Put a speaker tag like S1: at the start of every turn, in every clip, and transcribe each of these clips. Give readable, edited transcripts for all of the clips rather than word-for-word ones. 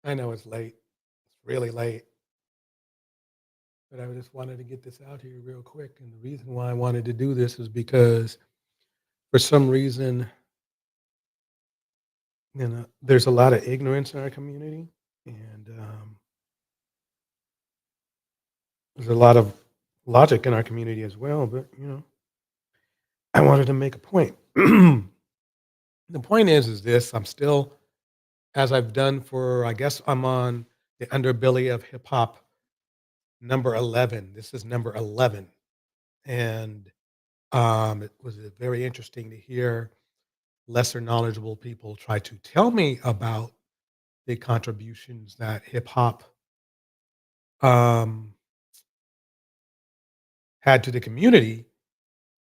S1: I know it's late. It's really late, but I just wanted to get this out here real quick. And the reason why I wanted to do this is because for some reason, there's a lot of ignorance in our community, and there's a lot of logic in our community as well. But I wanted to make a point. The point is this: I'm still, as I've done for, I guess I'm on the underbelly of hip hop number 11. This is number 11, and it was very interesting to hear lesser knowledgeable people try to tell me about the contributions that hip hop um, had to the community.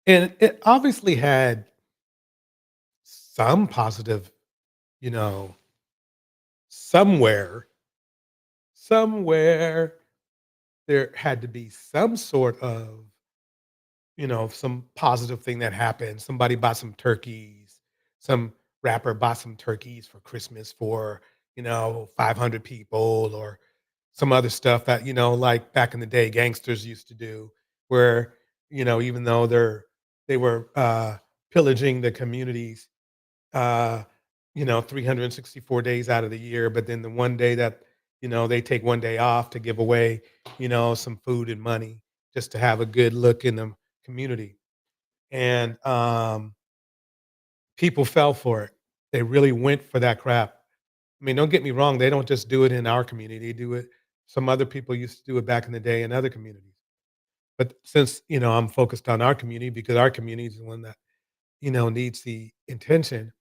S1: And it obviously had some positive, you know, somewhere, somewhere there had to be some sort of, some positive thing that happened. Somebody bought some turkeys, some rapper bought some turkeys for Christmas for, 500 people, or some other stuff that, like back in the day, gangsters used to do, where, even though they were pillaging the communities, uh, 364 days out of the year, but then the one day that, they take one day off to give away, some food and money just to have a good look in the community. And people fell for it. They really went for that crap. I mean, don't get me wrong, they don't just do it in our community, they do it, some other people used to do it back in the day in other communities. But since, I'm focused on our community because our community is the one that, needs the attention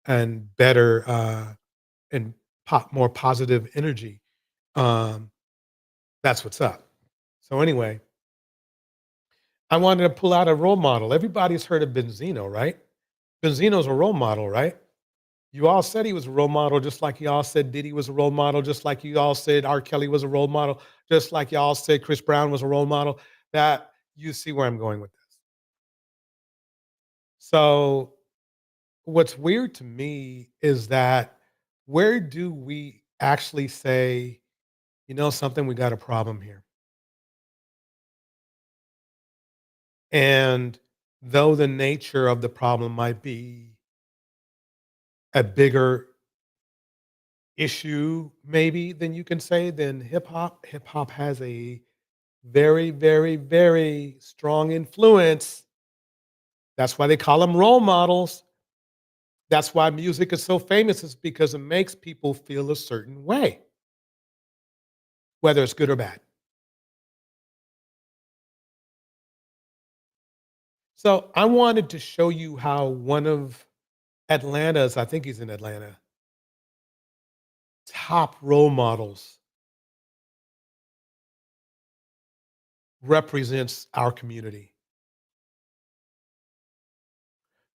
S1: and better, and more positive energy. Um, that's what's up. So anyway, I wanted to pull out a role model. Everybody's heard of Benzino, right? Benzino's a role model, right? You all said he was a role model, just like you all said Diddy was a role model, just like you all said R. Kelly was a role model, just like y'all said Chris Brown was a role model. That you see where I'm going with this. So what's weird to me is that where do we actually say, something, we got a problem here? And though the nature of the problem might be a bigger issue, maybe, than you can say, than hip hop has a very, very, very strong influence. That's why they call them role models. That's why music is so famous, is because it makes people feel a certain way, whether it's good or bad. So I wanted to show you how one of Atlanta's, I think he's in Atlanta, top role models represents our community.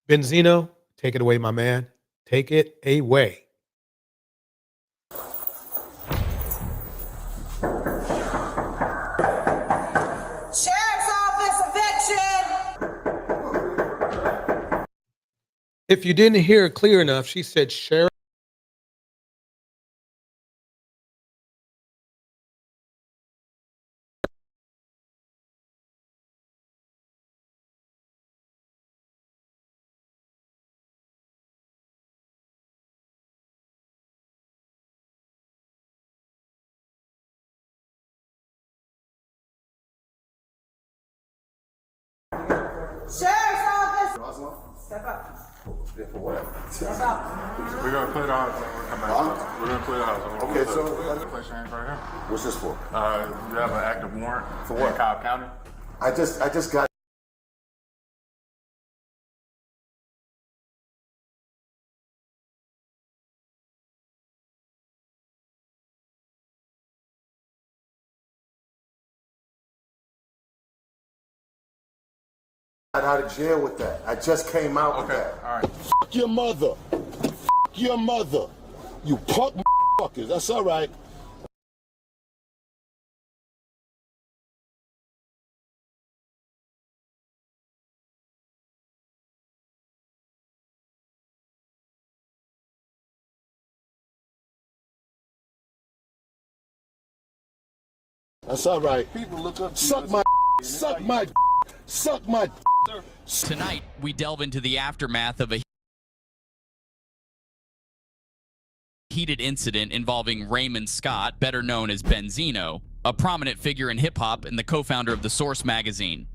S1: Benzino, take it away, my man. Take it away.
S2: Sheriff's Office eviction!
S1: If you didn't hear it clear enough, she said, Sheriff.
S2: Sheriff's Office! Step up.
S3: Yeah, for what?
S2: Step up.
S4: We're gonna clear the house and we'll come back. We're gonna clear the house.
S3: Okay, so
S4: Place change right here.
S3: what's this for?
S4: You have an active warrant
S3: For what?
S4: in Cobb County.
S3: I just got out of jail with that. I just came out with
S4: Okay,
S3: that.
S4: all right.
S5: Fuck your mother. Fuck your mother. You punk fuckers. That's all right. That's all right.
S4: People look up to
S5: Suck
S4: you.
S5: my, suck my, suck my.
S6: Tonight, we delve into the aftermath of a heated incident involving Raymond Scott, better known as Benzino, a prominent figure in hip-hop and the co-founder of The Source magazine.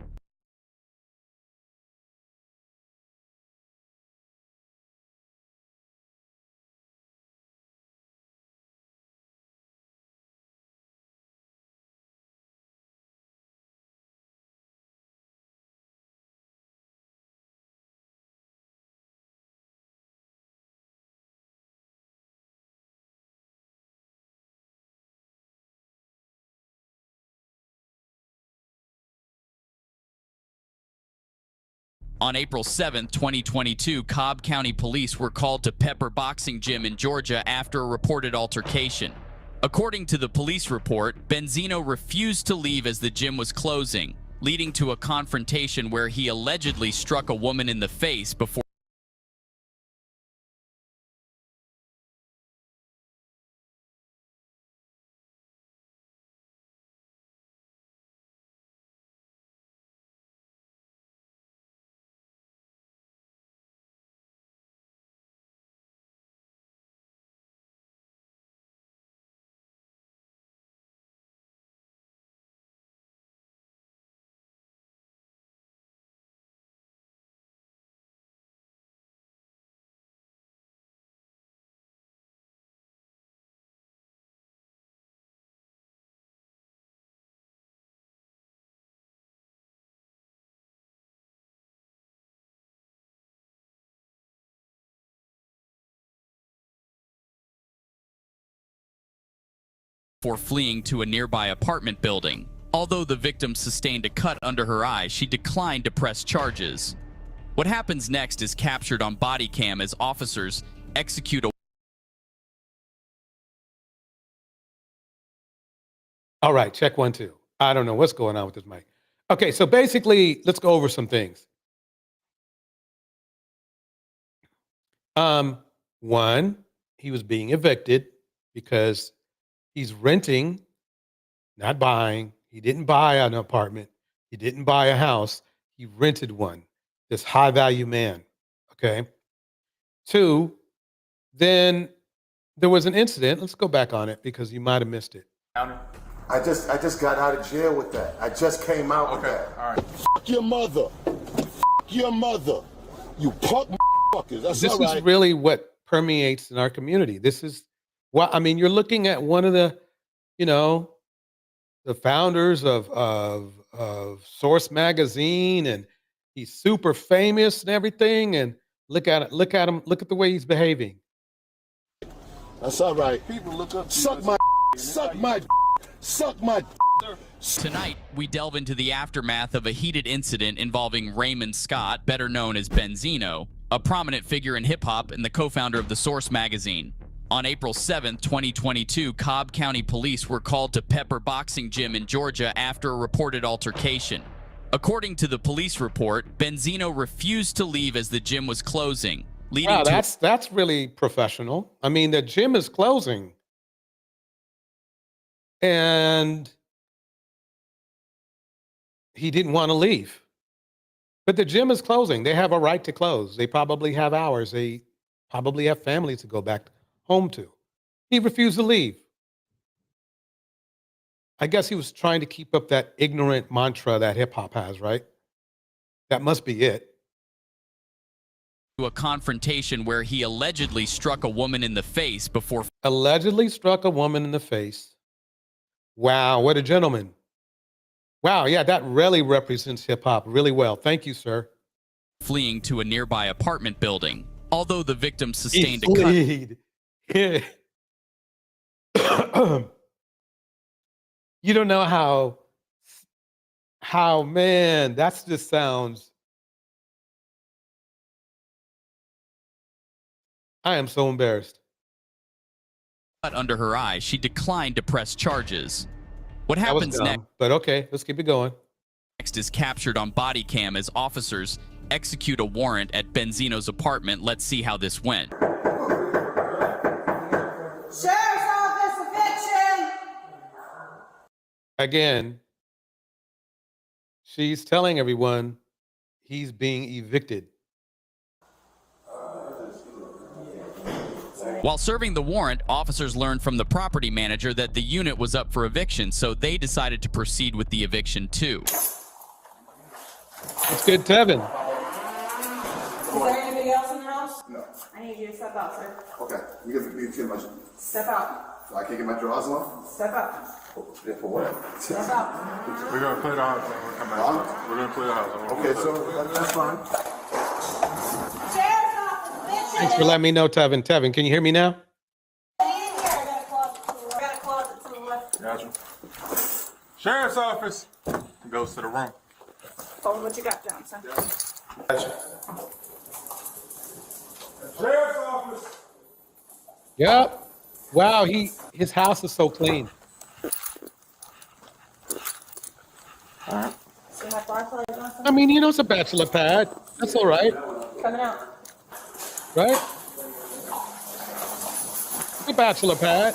S6: On April 7, 2022, Cobb County Police were called to Pepper Boxing Gym in Georgia after a reported altercation. According to the police report, Benzino refused to leave as the gym was closing, leading to a confrontation where he allegedly struck a woman in the face before fleeing to a nearby apartment building. Although the victim sustained a cut under her eye, she declined to press charges. What happens next is captured on body cam as officers execute a
S1: All right, check 1, 2. I don't know what's going on with this mic. Okay, so basically, let's go over some things. One, he was being evicted because he's renting, not buying. He didn't buy an apartment. He didn't buy a house. He rented one. This high value man. Okay. 2, then there was an incident. Let's go back on it because you might have missed it.
S3: I just got out of jail with that. I just came out with
S4: Okay,
S3: that.
S4: all right.
S5: Fuck your mother. Fuck your mother. You punk fuckers. That's
S1: This
S5: all
S1: is
S5: right.
S1: really what permeates in our community. This is what I mean. You're looking at one of the, the founders of Source magazine, and he's super famous and everything. And look at it. Look at him. Look at the way he's behaving.
S5: That's all right.
S4: People look up to you.
S5: Suck my, suck my, suck my.
S6: Tonight, we delve into the aftermath of a heated incident involving Raymond Scott, better known as Benzino, a prominent figure in hip-hop and the co-founder of The Source magazine. On April 7, 2022, Cobb County Police were called to Pepper Boxing Gym in Georgia after a reported altercation. According to the police report, Benzino refused to leave as the gym was closing, leading
S1: Wow,
S6: to
S1: that's really professional. I mean, the gym is closing, and he didn't want to leave. But the gym is closing. They have a right to close. They probably have hours. They probably have families to go back home to. He refused to leave. I guess he was trying to keep up that ignorant mantra that hip hop has, right? That must be it.
S6: a confrontation where he allegedly struck a woman in the face before
S1: Allegedly struck a woman in the face. Wow, what a gentleman. Wow, yeah, that really represents hip hop really well. Thank you, sir.
S6: fleeing to a nearby apartment building. Although the victim
S1: He
S6: sustained a cut.
S1: fled. You don't know how man, that's just sounds. I am so embarrassed.
S6: Under her eye, she declined to press charges. What
S1: That was
S6: happens
S1: dumb, but okay, let's keep it going.
S6: next is captured on body cam as officers execute a warrant at Benzino's apartment. Let's see how this went.
S2: Sheriff's Office, eviction.
S1: Again, she's telling everyone he's being evicted.
S6: While serving the warrant, officers learned from the property manager that the unit was up for eviction, so they decided to proceed with the eviction too.
S1: It's good, Tevin.
S2: Is there anybody else in the house?
S3: No.
S2: I need you to step out, sir.
S3: Okay. You get my.
S2: Step out.
S3: I can't get my drawers on.
S2: Step out.
S3: Yeah, for what?
S2: Step out.
S4: We're gonna clear the house. We'll come back. We're gonna clear the house.
S3: Okay, so that's fine.
S2: Sheriff's office, bitch.
S1: Thanks for letting me know, Tevin. Tevin, can you hear me now?
S2: I got a closet to the left.
S4: Gotcha. Sheriff's office. Goes to the room.
S2: Hold what you got down, son.
S4: Sheriff's office.
S1: Yep. Wow, his house is so clean.
S2: See my fireplace on, son?
S1: I mean, it's a bachelor pad. That's all right,
S2: Coming out.
S1: right? A bachelor pad.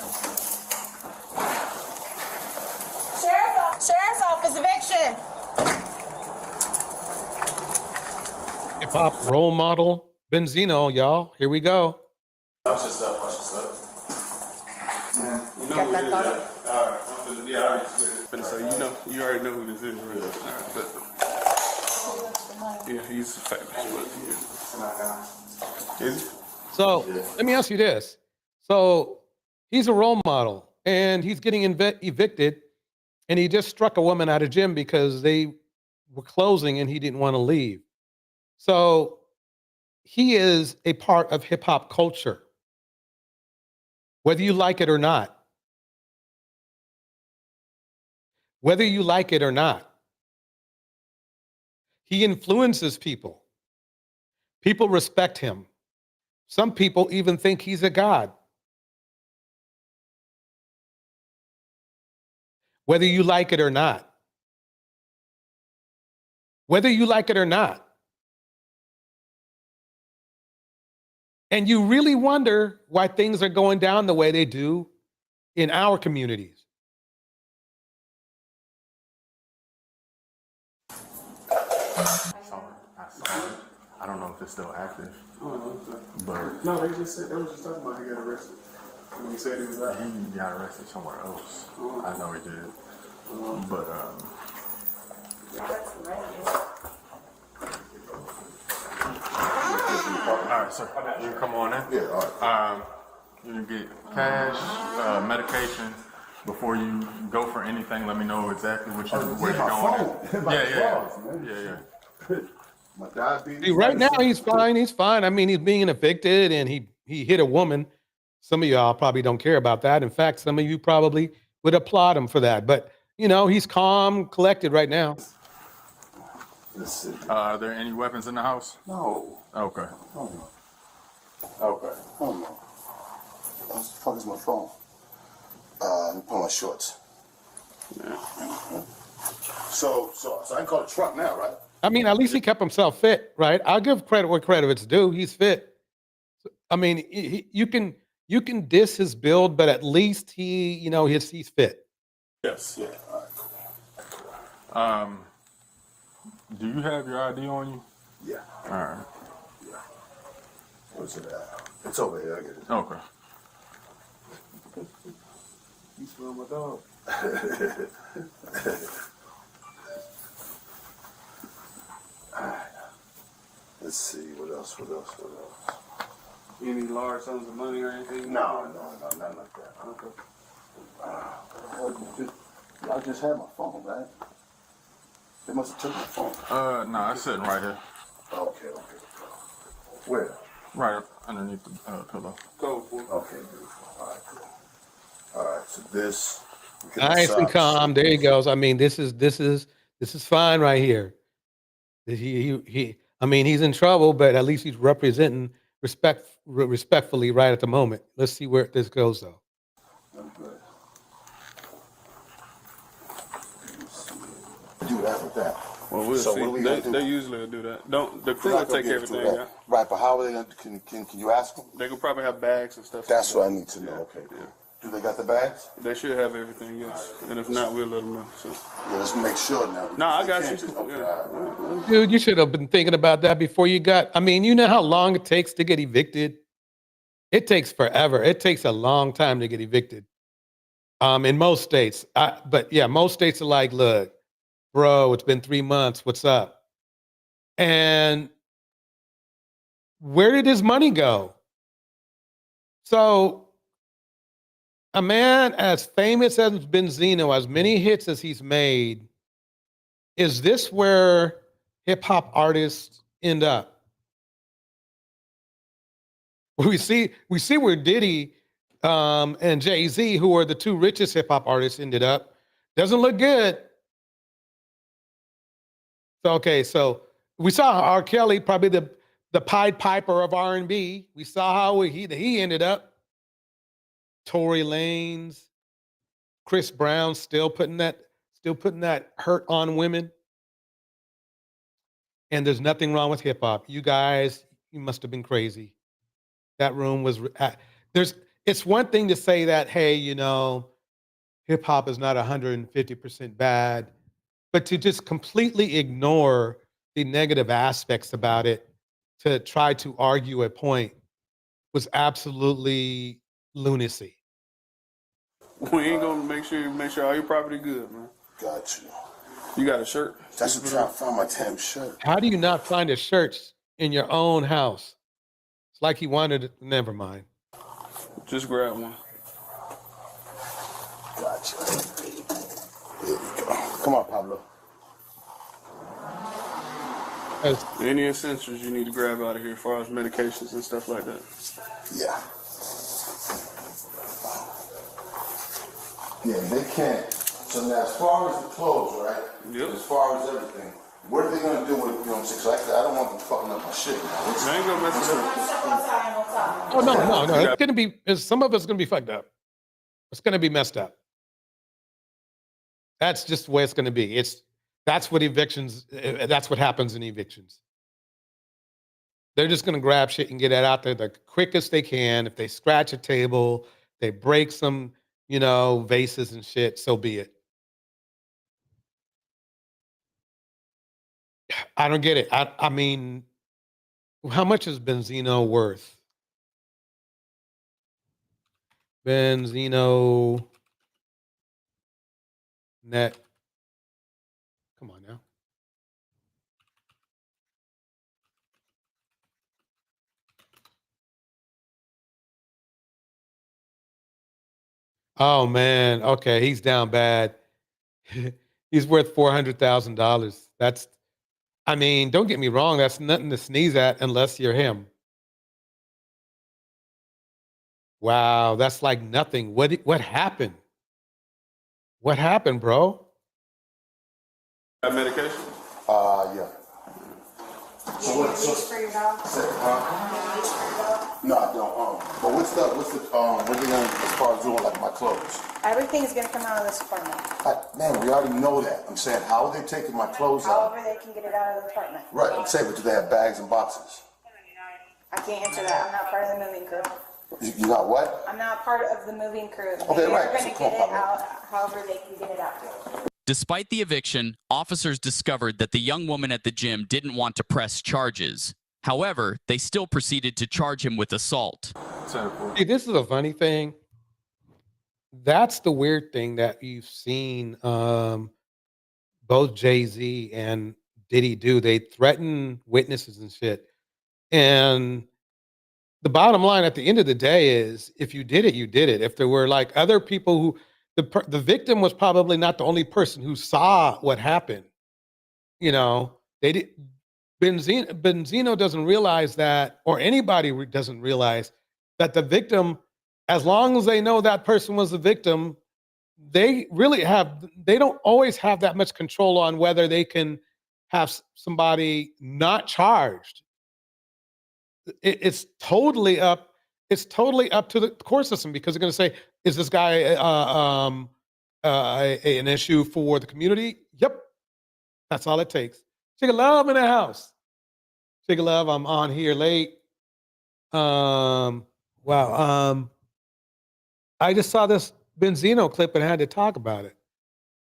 S2: Sheriff's office eviction.
S1: Hip hop role model Benzino, y'all. Here we go.
S3: Watch yourself. Watch yourself.
S2: Got that closet?
S4: You already know who this is, really. Yeah, he's famous. Is he?
S1: So let me ask you this. So he's a role model and he's getting evicted, and he just struck a woman at a gym because they were closing and he didn't want to leave. So he is a part of hip hop culture, whether you like it or not. Whether you like it or not, he influences people. People respect him. Some people even think he's a god. Whether you like it or not. Whether you like it or not. And you really wonder why things are going down the way they do in our communities.
S4: I don't know if it's still active. But
S7: No, they just said, they was just talking about he got arrested. When he said he was out.
S4: he got arrested somewhere else. I know he did. But all right, sir. You can come on in.
S3: Yeah, all right.
S4: You can get cash, medication. Before you go for anything, let me know exactly where you're going. Yeah.
S3: My diabetes.
S1: See, right now he's fine. He's fine. I mean, he's being evicted and he hit a woman. Some of y'all probably don't care about that. In fact, some of you probably would applaud him for that. But, he's calm, collected right now.
S3: Let's see.
S4: Are there any weapons in the house?
S3: No.
S4: Okay.
S3: Okay. Hold on. What the fuck is my phone? Let me put on my shorts. So I can call the truck now, right?
S1: I mean, at least he kept himself fit, right? I'll give credit where credit's due. He's fit. I mean, you can diss his build, but at least he's fit.
S4: Yes.
S3: Yeah. All right.
S4: Do you have your ID on you?
S3: Yeah.
S4: All right.
S3: Where's it at? It's over here. I get it.
S4: Okay.
S7: You smell my dog.
S3: Let's see. What else?
S7: Any large sums of money or anything?
S3: No, nothing like that.
S7: Okay.
S3: I just had my phone, man. They must have took my phone.
S4: No, it's sitting right here.
S3: Okay. Where?
S4: Right underneath the pillow.
S7: Go for it.
S3: Okay, beautiful. All right, cool. All right, so this.
S1: Nice and calm. There he goes. I mean, this is fine right here. I mean, he's in trouble, but at least he's representing respectfully right at the moment. Let's see where this goes, though.
S3: I'm good. Do that with that.
S7: Well, we'll
S3: So
S7: see.
S3: what are we gonna do?
S7: They usually will do that. The crew
S3: They're
S7: will
S3: not gonna
S7: take
S3: get into
S7: everything.
S3: that.
S7: Yeah.
S3: Right, but how are they going to? Can you ask them?
S7: They could probably have bags and stuff.
S3: That's what I need to know. Okay, cool. Do they got the bags?
S7: They should have everything, yes. And if not, we'll let them know. So.
S3: Yeah, let's make sure now.
S7: No, I
S3: They
S7: got
S3: can't
S7: you.
S3: just- okay,
S7: Yeah.
S3: all right.
S1: Dude, you should have been thinking about that before you got. I mean, you know how long it takes to get evicted? It takes forever. It takes a long time to get evicted. In most states. But yeah, most states are like, look, bro, it's been 3 months. What's up? And where did his money go? So a man as famous as Benzino, as many hits as he's made, is this where hip hop artists end up? We see where Diddy and Jay-Z, who are the two richest hip hop artists, ended up. Doesn't look good. So okay, so we saw R. Kelly, probably the Pied Piper of R&B. We saw how he ended up. Tory Lanez, Chris Brown still putting that hurt on women. And there's nothing wrong with hip hop. You guys, you must have been crazy. That room was it's one thing to say that, hey, you know, hip hop is not 150% bad, but to just completely ignore the negative aspects about it to try to argue a point was absolutely lunacy.
S7: We ain't gonna make sure all your property good, man.
S3: Got you.
S7: You got a shirt?
S3: That's what I'm trying to find my damn shirt.
S1: How do you not find a shirt in your own house? It's like he wanted it. Never mind.
S7: Just grab one.
S3: Got you. There we go. Come on, Pablo.
S1: As-
S7: Any essentials you need to grab out of here as far as medications and stuff like that.
S3: Yeah. Yeah, they can't. So now, as far as the clothes, right?
S7: Yep.
S3: As far as everything, what are they gonna do with, you know what I'm saying? So I don't want them fucking up my shit now.
S7: I ain't gonna mess it up.
S2: Step outside and outside.
S1: Oh no! It's gonna be. Some of it's gonna be fucked up. It's gonna be messed up. That's just the way it's gonna be. That's what evictions. That's what happens in evictions. They're just gonna grab shit and get it out there the quickest they can. If they scratch a table, they break some, you know, vases and shit. So be it. I don't get it. I mean, how much is Benzino worth? Benzino net. Come on now. Oh man. Okay, he's down bad. He's worth $400,000. That's, I mean, don't get me wrong, that's nothing to sneeze at unless you're him. Wow, that's like nothing. What happened? What happened, bro?
S7: Got medication?
S3: Yeah.
S2: So what? For your dog?
S3: No, I don't. But what they gonna, as far as doing like my clothes?
S2: Everything's gonna come out of this apartment.
S3: Man, we already know that. I'm saying, how are they taking my clothes out?
S2: However they can get it out of the apartment.
S3: Right, I'm saying, but do they have bags and boxes?
S2: I can't answer that. I'm not part of the moving crew.
S3: You got what?
S2: I'm not part of the moving crew.
S3: Okay,
S2: They're
S3: right.
S2: gonna
S3: So
S2: get
S3: come
S2: it
S3: on,
S2: out however they can get it out.
S6: Despite the eviction, officers discovered that the young woman at the gym didn't want to press charges. However, they still proceeded to charge him with assault.
S1: See, this is a funny thing. That's the weird thing that you've seen both Jay-Z and Diddy do. They threaten witnesses and shit. And the bottom line at the end of the day is, if you did it, you did it. If there were like other people who, the victim was probably not the only person who saw what happened. You know, they did. Benzino doesn't realize that, or anybody doesn't realize that the victim, as long as they know that person was the victim, they don't always have that much control on whether they can have somebody not charged. It's totally up to the court system, because they're going to say, is this guy an issue for the community? Yep. That's all it takes. Chicken Love in the house. Chicken Love, I'm on here late. Wow. I just saw this Benzino clip and I had to talk about it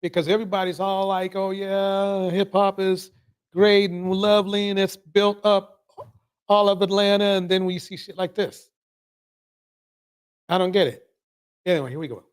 S1: because everybody's all like, oh, yeah, hip hop is great and lovely and it's built up all of Atlanta. And then we see shit like this. I don't get it. Anyway, here we go.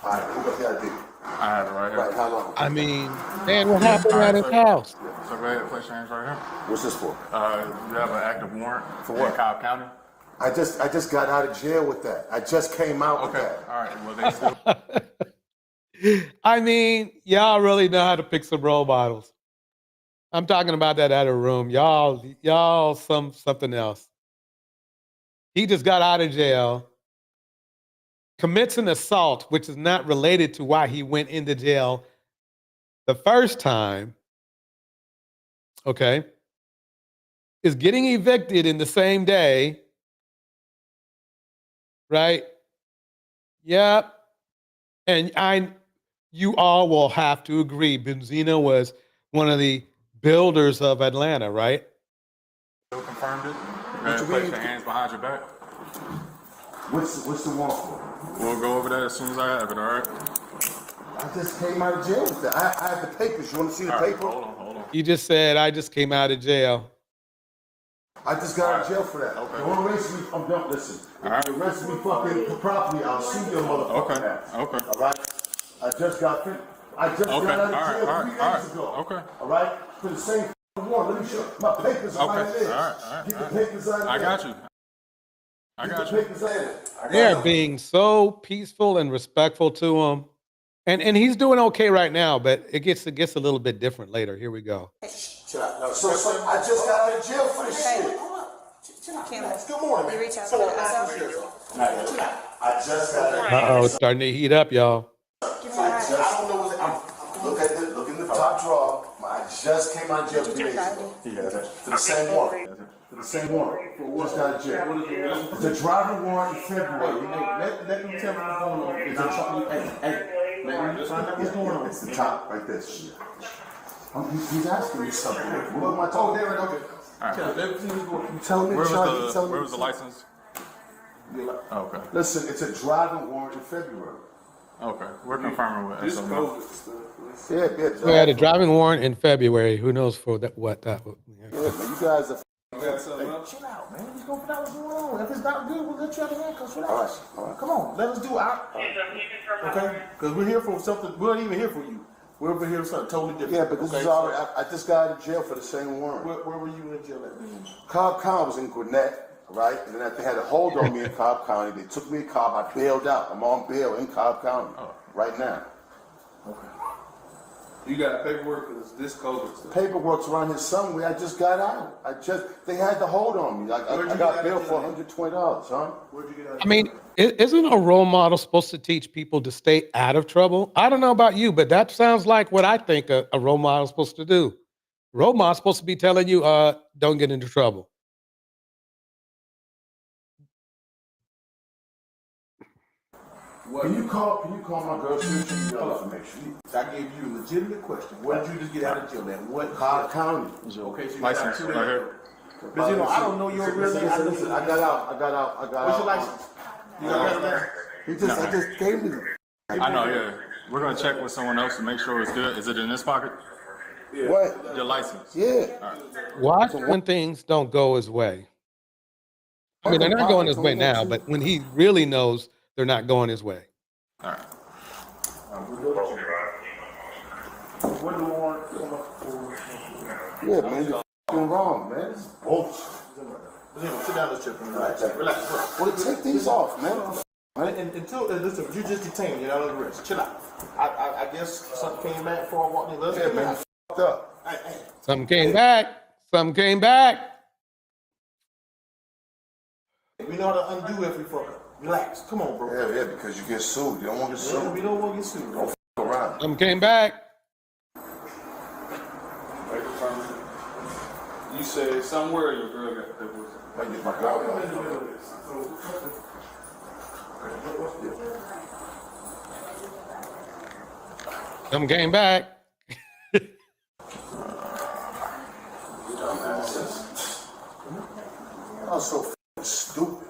S3: All right, who got the ID?
S4: I have it right here.
S3: Right, how long?
S1: I mean, man, what happened at his house?
S4: So go ahead, place change right here.
S3: What's this for?
S4: You have an active warrant
S3: For what?
S4: in Cobb County.
S3: I just got out of jail with that. I just came out with
S4: Okay,
S3: that.
S4: all right. Well, they still.
S1: I mean, y'all really know how to pick some role models. I'm talking about that other room. Y'all something else. He just got out of jail, commits an assault, which is not related to why he went into jail the first time. Okay. Is getting evicted in the same day. Right? Yep. And you all will have to agree, Benzino was one of the builders of Atlanta, right?
S4: Still confirmed it. Go
S3: What
S4: ahead,
S3: you
S4: place
S3: mean?
S4: your hands behind your back.
S3: What's the warrant for?
S4: We'll go over that as soon as I have it. All right.
S3: I just came out of jail with that. I have the papers. You want to see the
S4: All right.
S3: paper?
S4: Hold on.
S1: You just said, I just came out of jail.
S3: I just got out of jail for that.
S4: Okay.
S3: Don't arrest me. Don't listen.
S4: All right.
S3: If you arrest me fucking for property, I'll sue your motherfucking ass.
S4: Okay.
S3: All right. I just got out of jail
S4: All
S3: three
S4: right.
S3: days ago.
S4: Okay.
S3: All right. For the same warrant. Let me show you. My papers are right
S4: Okay.
S3: there.
S4: All right.
S3: Get the papers out of
S4: I
S3: there.
S4: got you.
S3: Get the papers out of there.
S1: They're being so peaceful and respectful to him. And he's doing okay right now, but it gets a little bit different later. Here we go.
S3: So I just got out of jail for this shit.
S2: Cameron,
S3: Good morning,
S2: you
S3: man.
S2: reach out
S3: So
S2: to
S3: I just got out of
S1: Uh-oh, it's starting to heat up, y'all.
S3: I don't know what look in the top drawer. I just came out of jail 3 days ago. For the same warrant. For the same warrant. Just got out of jail. It's a driving warrant in February.
S7: Let them tell me what's going on. It's let me find out what's going on.
S3: It's the top, right there. He's asking me something. What am I talking?
S7: There it okay. Everything is going.
S3: You telling me,
S4: Where
S3: Charlie? You
S4: was
S3: telling me
S4: the license? Oh, okay.
S3: Listen, it's a driving warrant in February.
S4: Okay. We're confirming with
S7: This
S4: SOM.
S7: COVID stuff.
S3: Yeah.
S1: We had a driving warrant in February. Who knows for that? What that?
S3: Yeah, man, you guys are.
S7: You got something else?
S8: Chill out, man. Let's go find out what's going on. If it's not good, we'll let you out of handcuffs. Relax.
S3: All right.
S8: Come on, let us do our.
S7: Okay? Because we're here for something. We're not even here for you. We're over here for something totally different.
S3: Yeah, but this
S7: Okay?
S3: is all. I just got out of jail for the same warrant.
S7: Where were you in jail at? Then?
S3: Cobb County was in Gwinnett, right? And then they had a hold on me in Cobb County. They took me to Cobb. I bailed out. I'm on bail in Cobb County right now.
S7: Okay. You got paperwork because this COVID stuff.
S3: Paperwork's around here somewhere. I just got out. They had the hold on me.
S7: Where'd
S3: I
S7: you
S3: got
S7: get
S3: bail
S7: out
S3: for
S7: of
S3: $120, huh?
S7: Where'd you get out?
S1: I mean, isn't a role model supposed to teach people to stay out of trouble? I don't know about you, but that sounds like what I think a role model is supposed to do. Role model is supposed to be telling you, don't get into trouble.
S3: Can you call my girl? She give you all information.
S8: I gave you a legitimate question. Where did you just get out of jail at? What?
S3: Cobb County.
S8: Okay, so you got out
S4: License
S8: 2
S4: right
S8: days.
S4: here.
S8: But you know, I don't know your real name.
S3: Listen, I got out.
S8: What's your license? You got that?
S3: I just gave me.
S4: I know, yeah. We're going to check with someone else to make sure it's good. Is it in this pocket?
S3: What?
S4: Your license?
S3: Yeah.
S1: Watch when things don't go his way. I mean, they're not going his way now, but when he really knows they're not going his way.
S4: All right.
S8: What do you want to come up for?
S3: Yeah, man, you're f***ing wrong, man. It's bullshit.
S8: Sit down, let's check. Relax.
S3: Well, take these off, man.
S8: Until listen, you just detained. You're not under arrest. Chill out. I guess something came back before I walked in. Let's
S3: Yeah, man, f***ed up.
S8: Hey.
S1: Some came back. Some came back.
S8: We know how to undo every fucker. Relax. Come on, bro.
S3: Yeah, because you get sued. You don't want to get
S8: Yeah,
S3: sued.
S8: we don't want to get sued.
S3: Don't f*** around.
S1: Some came back.
S7: You said somewhere your girl got paperwork.
S3: I get my girl.
S1: Come came back.
S3: I was so f***ing stupid,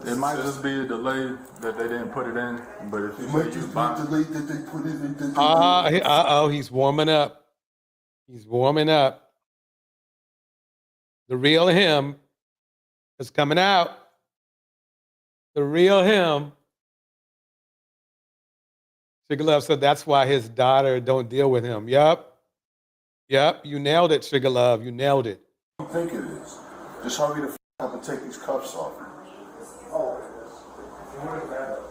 S3: man.
S4: It might just be a delay that they didn't put it in, but if you
S3: It might
S4: say you
S3: just be
S4: buy,
S3: delayed that they put it in.
S1: Uh-oh, he's warming up. He's warming up. The real him is coming out. The real him. Sugar Love said that's why his daughter don't deal with him. Yep. You nailed it, Sugar Love. You nailed it.
S3: What do you think it is? Just hurry the f*** up and take these cuffs off.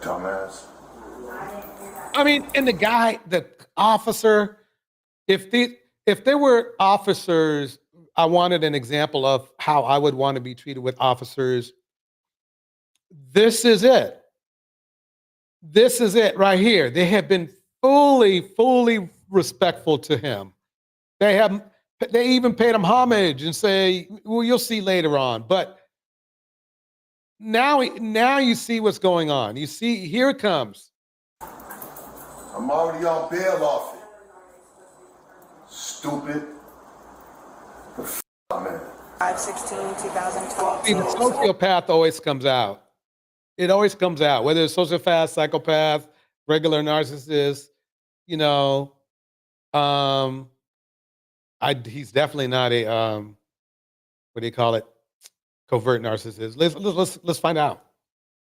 S3: Dumbass.
S1: I mean, and the officer, if there were officers, I wanted an example of how I would want to be treated with officers. This is it. This is it right here. They have been fully respectful to him. They even paid him homage and say, well, you'll see later on. But now you see what's going on. You see, here it comes.
S3: I'm already on bail off it. Stupid. The f***, man.
S2: 5/16/2012.
S1: See, the sociopath always comes out. It always comes out, whether it's sociopath, psychopath, regular narcissist, you know. He's definitely not a what do you call it? Covert narcissist. Let's find out.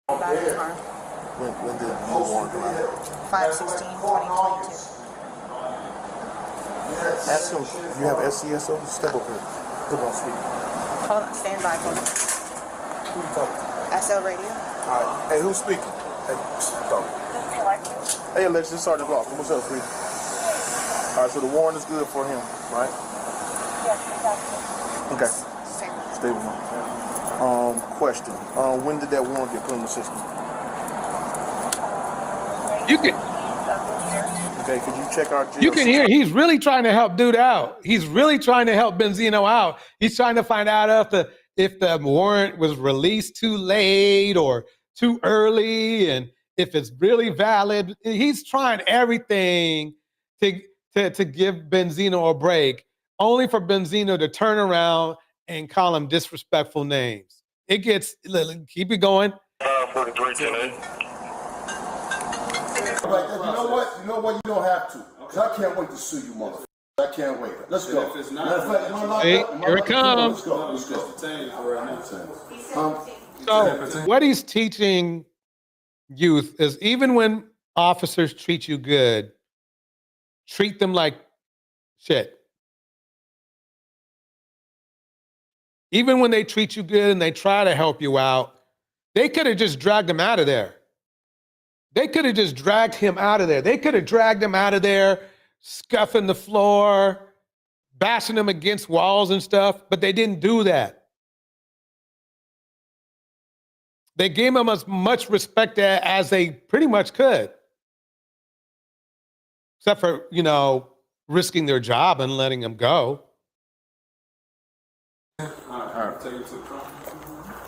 S8: When did the warrant come out?
S2: 5/16/2022.
S8: Ask him, you have SCSO? Step up here. Put on speaker.
S2: Hold on, stand by for me.
S8: Who you talking?
S2: SL Radio.
S8: All right. Hey, who's speaking? Hey, talk. Hey, Alexis, this is Sergeant Block. What's up, sweetie? All right, so the warrant is good for him, right?
S2: Yes, exactly.
S8: Okay.
S2: Same.
S8: Stay with me. Question. When did that warrant get put in the system?
S1: You can
S8: Okay, could you check our jail?
S1: You can hear he's really trying to help dude out. He's really trying to help Benzino out. He's trying to find out if the warrant was released too late or too early, and if it's really valid. He's trying everything to give Benzino a break, only for Benzino to turn around and call him disrespectful names. It gets, keep it going.
S3: 4310. Like, you know what? You don't have to. Because I can't wait to sue you, motherfucker. I can't wait. Let's go.
S7: If it's not-
S3: Matter of fact, you wanna lock
S1: Hey,
S3: up?
S1: here it comes.
S3: Let's go.
S1: So what he's teaching youth is even when officers treat you good, treat them like shit. Even when they treat you good and they try to help you out, they could have just dragged him out of there. They could have just dragged him out of there. They could have dragged him out of there, scuffing the floor, bashing him against walls and stuff, but they didn't do that. They gave him as much respect as they pretty much could. Except for, risking their job and letting him go.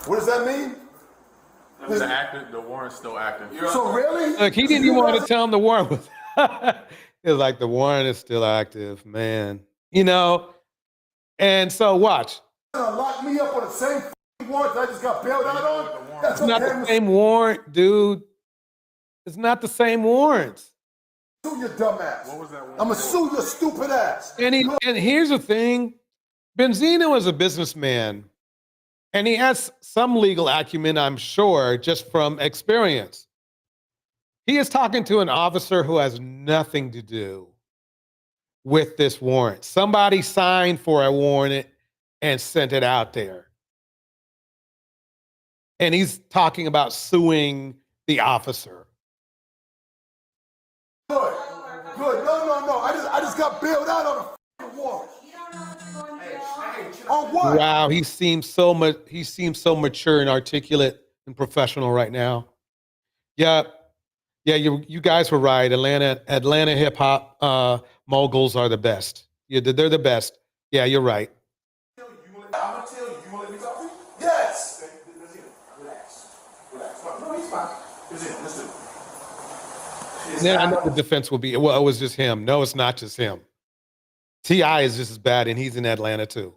S3: What does that mean?
S4: the warrant's still active.
S3: So really?
S1: Look, he didn't even want to tell him the warrant was. It's like the warrant is still active, man. And so watch.
S3: Lock me up on the same warrant that I just got bailed out on? That's
S1: It's not the same warrant, dude. It's not the same warrants.
S3: Sue your dumb ass.
S4: What was that warrant
S3: I'm going to sue your stupid ass.
S1: And here's the thing. Benzino is a businessman. And he has some legal acumen, I'm sure, just from experience. He is talking to an officer who has nothing to do with this warrant. Somebody signed for a warrant and sent it out there. And he's talking about suing the officer.
S3: Good. No. I just got bailed out on a warrant. On what?
S1: Wow, he seems so mature and articulate and professional right now. Yeah, you guys were right. Atlanta hip hop moguls are the best. Yeah, they're the best. Yeah, you're right.
S3: I'm gonna tell you. You want to let me talk to you? Yes. Relax. No, he's fine. Listen.
S1: Then I know the defense will be, well, it was just him. No, it's not just him. T.I. is just as bad, and he's in Atlanta too,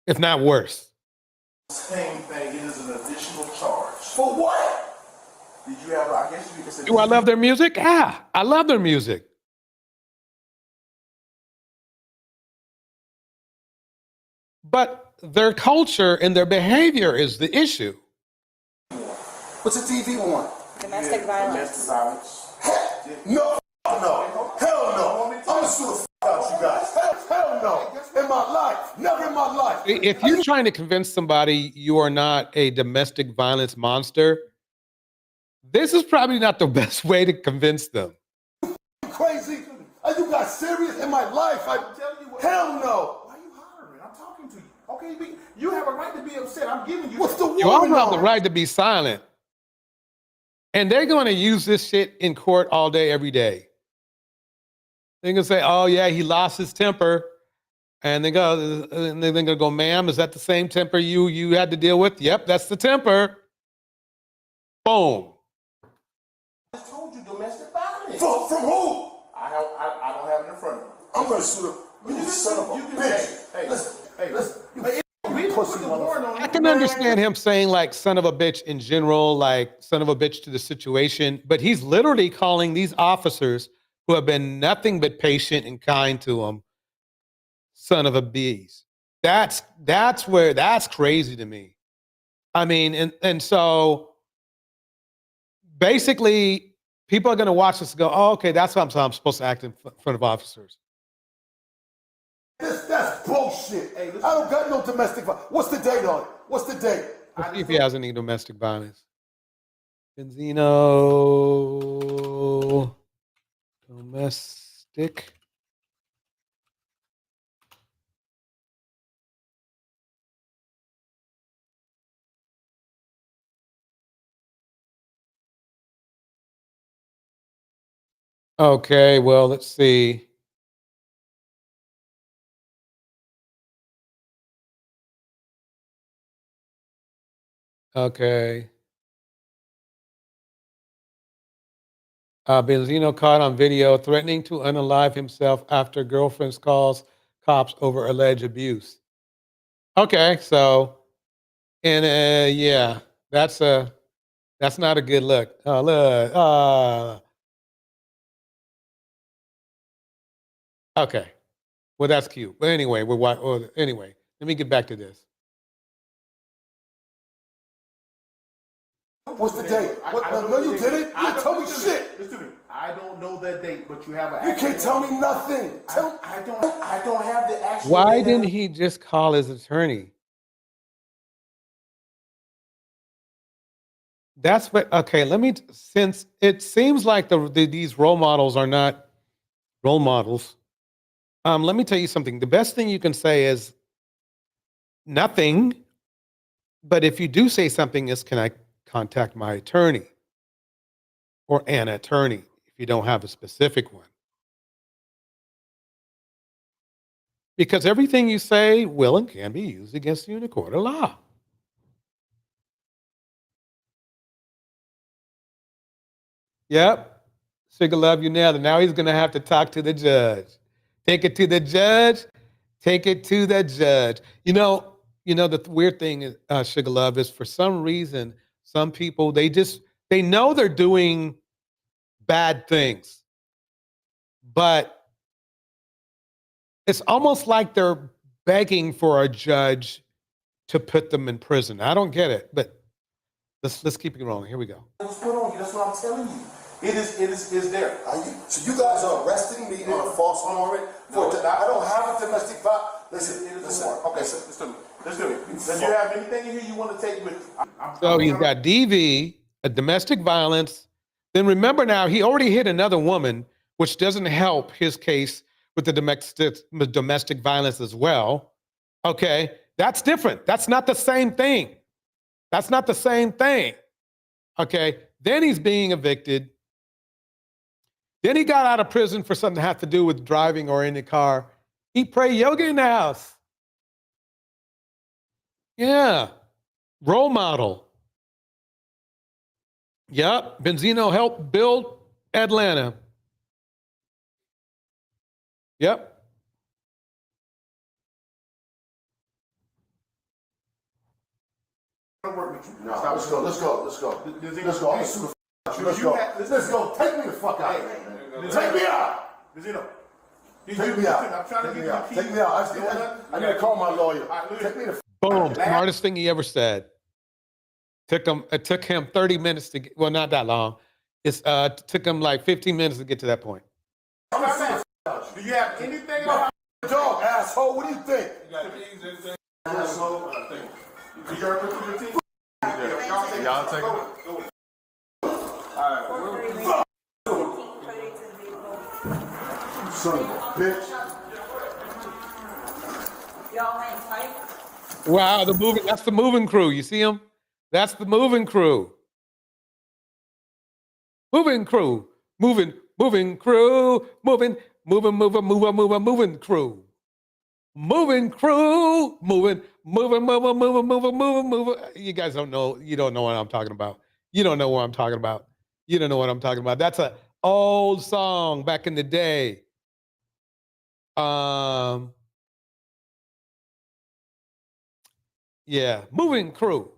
S1: if not worse.
S3: Same thing. It is an additional charge. For what? Did you have? I guess you could say.
S1: Do I love their music? Yeah, I love their music. But their culture and their behavior is the issue.
S3: What's a TV one?
S2: Domestic violence.
S3: Domestic violence. No, no, hell no. I'm gonna sue the out you guys. Hell no. In my life, never in my life.
S1: If you're trying to convince somebody you are not a domestic violence monster, this is probably not the best way to convince them.
S3: Crazy? Are you guys serious? In my life, I tell you what. Hell no. Why are you hollering? I'm talking to you. Okay, you have a right to be upset. I'm giving you. What's the
S1: You all have the right to be silent. And they're going to use this shit in court all day, every day. They're going to say, oh, yeah, he lost his temper. And they're going to go, ma'am, is that the same temper you had to deal with? Yep, that's the temper. Boom.
S3: I told you domestic violence. From who? I don't have it in front of me. I'm going to sue the you son of a bitch. Hey, listen.
S1: I can understand him saying like son of a bitch in general, like son of a bitch to the situation, but he's literally calling these officers who have been nothing but patient and kind to him son of a bees. That's crazy to me. I mean, and so basically people are going to watch this and go, oh, okay, that's how I'm supposed to act in front of officers.
S3: That's bullshit. Hey, I don't got no domestic violence. What's the date on it? What's the date?
S1: Let's see if he has any domestic violence. Benzino, domestic. Okay, well, let's see. Okay. Benzino caught on video threatening to unalive himself after girlfriend calls cops over alleged abuse. Okay, so, and yeah, that's not a good look. Oh, look. Okay, well, that's cute. But anyway, anyway, let me get back to this.
S3: What's the date? No, you didn't. You didn't tell me shit.
S8: Listen to me. I don't know that date, but you have an.
S3: You can't tell me nothing. I don't have the actual.
S1: Why didn't he just call his attorney? That's what. Okay, since it seems like these role models are not role models. Let me tell you something. The best thing you can say is nothing. But if you do say something, is can I contact my attorney or an attorney if you don't have a specific one? Because everything you say will and can be used against you in a court of law. Yep. Sugar Love, you nailed it. Now he's going to have to talk to the judge. Take it to the judge. Take it to the judge. You know, the weird thing is, Sugar Love, is for some reason, some people, they know they're doing bad things, but it's almost like they're begging for a judge to put them in prison. I don't get it, but let's keep it rolling. Here we go.
S3: What's going on? That's what I'm telling you. It is there. So you guys are arresting me on a false warrant? I don't have a domestic violence. Listen. Okay, let's do it. Does you have anything in here you want to take with you?
S1: So he's got DV, a domestic violence. Then remember now, he already hit another woman, which doesn't help his case with the domestic violence as well. Okay, that's different. That's not the same thing. Okay, then he's being evicted. Then he got out of prison for something that had to do with driving or in the car. He prayed yoga in the house. Yeah, role model. Yep, Benzino helped build Atlanta. Yep.
S8: I work with you.
S3: No, let's go. Let's go. Let's go. Let's go. I'm gonna sue the f- out you. Let's
S8: You
S3: go.
S8: had-
S3: Let's go. Take me the fuck out of here, man. Take me out.
S8: Benzino.
S3: Take me out.
S8: I'm trying to
S3: Take
S8: get
S3: me
S8: you
S3: out.
S8: the
S3: Take
S8: key.
S3: me out. I need to call my lawyer. Take me the f-
S1: Boom. Smartest thing he ever said. It took him 30 minutes to get, well, not that long. Took him like 15 minutes to get to that point.
S3: I'm gonna sue the f- out
S8: Do you have anything
S3: you.
S8: else?
S3: Dog, asshole. What do you think?
S8: Asshole. You got to put your team.
S4: Y'all take it.
S2: Try to get to the vehicle.
S3: Son of a bitch.
S2: Y'all hang tight.
S1: Wow, that's the moving crew. You see him? That's the moving crew. Moving crew. Moving crew. Moving crew. Moving crew. Moving. You guys don't know. You don't know what I'm talking about. You don't know what I'm talking about. You don't know what I'm talking about. That's an old song back in the day. Yeah, moving crew.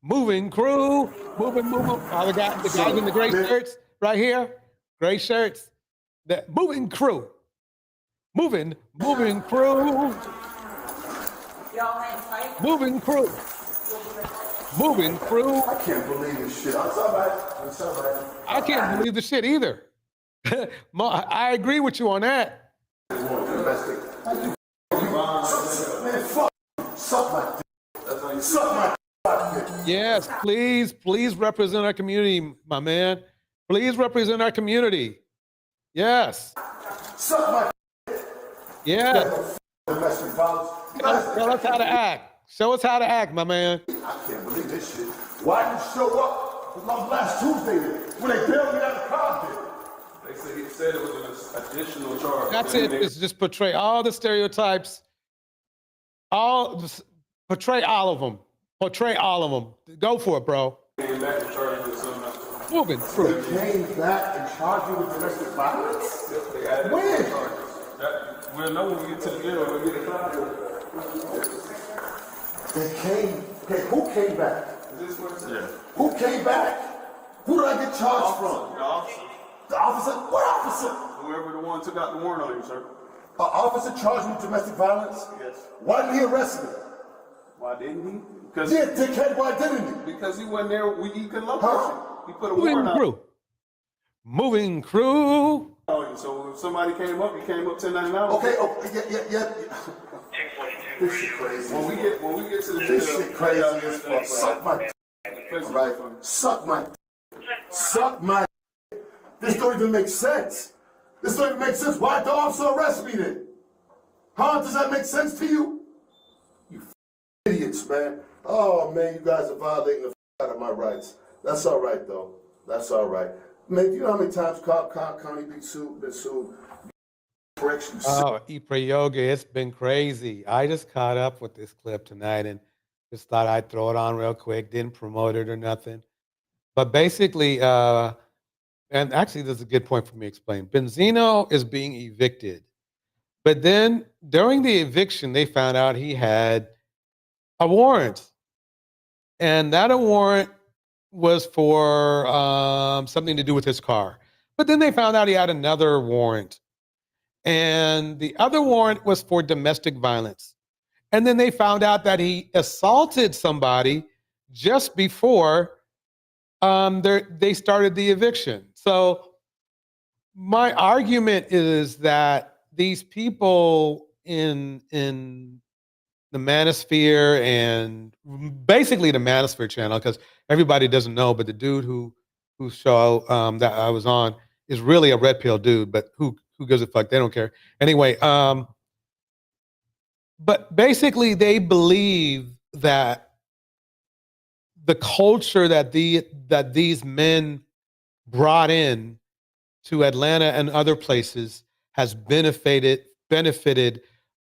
S1: Moving crew. Moving. All the guys in the gray shirts right here. Gray shirts. The moving crew. Moving crew.
S2: Y'all hang tight.
S1: Moving crew. Moving crew.
S3: I can't believe this shit. It's all right. It's all right.
S1: I can't believe the shit either. I agree with you on that.
S3: Domestic. Man, fuck. Suck my dick. Suck my dick.
S1: Yes, please represent our community, my man. Please represent our community. Yes.
S3: Suck my dick.
S1: Yes.
S3: Domestic violence.
S1: Tell us how to act. Show us how to act, my man.
S3: I can't believe this shit. Why didn't you show up last Tuesday when they bailed me out of Compton?
S7: He said it was an additional charge.
S1: That's it. It's just portray all the stereotypes. Portray all of them. Portray all of them. Go for it, bro.
S7: Came back and charged you with something else.
S1: Moving through.
S3: They came back and charged you with domestic violence?
S7: They added
S3: When?
S7: charges. We'll know when we get to the jail. We'll get a trial.
S3: They came. Hey, who came back?
S7: Is this what it said?
S4: Yeah.
S3: Who came back? Who did I get charged from?
S7: The officer.
S3: The officer? What officer?
S7: Whoever the one took out the warrant on you, sir.
S3: An officer charged me with domestic violence?
S7: Yes.
S3: Why didn't he arrest me?
S7: Why didn't he? Because
S3: Yeah, dickhead, why didn't he?
S7: because he wasn't there. He couldn't locate
S3: Huh?
S7: you. He put a
S1: Moving
S7: warrant out
S1: crew. Moving crew.
S7: on you. So if somebody came up, you came up 1099.
S3: Okay, yeah. This shit crazy.
S7: When we get to the jail,
S3: This shit crazy as fuck. Suck my dick, all right? Suck my dick. Suck my dick. This don't even make sense. This don't even make sense. Why'd the officer arrest me then? Huh? Does that make sense to you? You idiots, man. Oh, man, you guys are violating the out of my rights. That's all right, though. That's all right. Man, do you know how many times Cobb County been sued? Correction.
S1: Oh, Ipre Yoga, it's been crazy. I just caught up with this clip tonight and just thought I'd throw it on real quick. Didn't promote it or nothing. But basically, and actually, this is a good point for me to explain. Benzino is being evicted. But then during the eviction, they found out he had a warrant. And that warrant was for something to do with his car. But then they found out he had another warrant. And the other warrant was for domestic violence. And then they found out that he assaulted somebody just before they started the eviction. So my argument is that these people in the Manosphere and basically the Manosphere channel, because everybody doesn't know, but the dude whose show that I was on is really a red pill dude, but who gives a fuck? They don't care. Anyway, but basically they believe that the culture that these men brought in to Atlanta and other places has benefited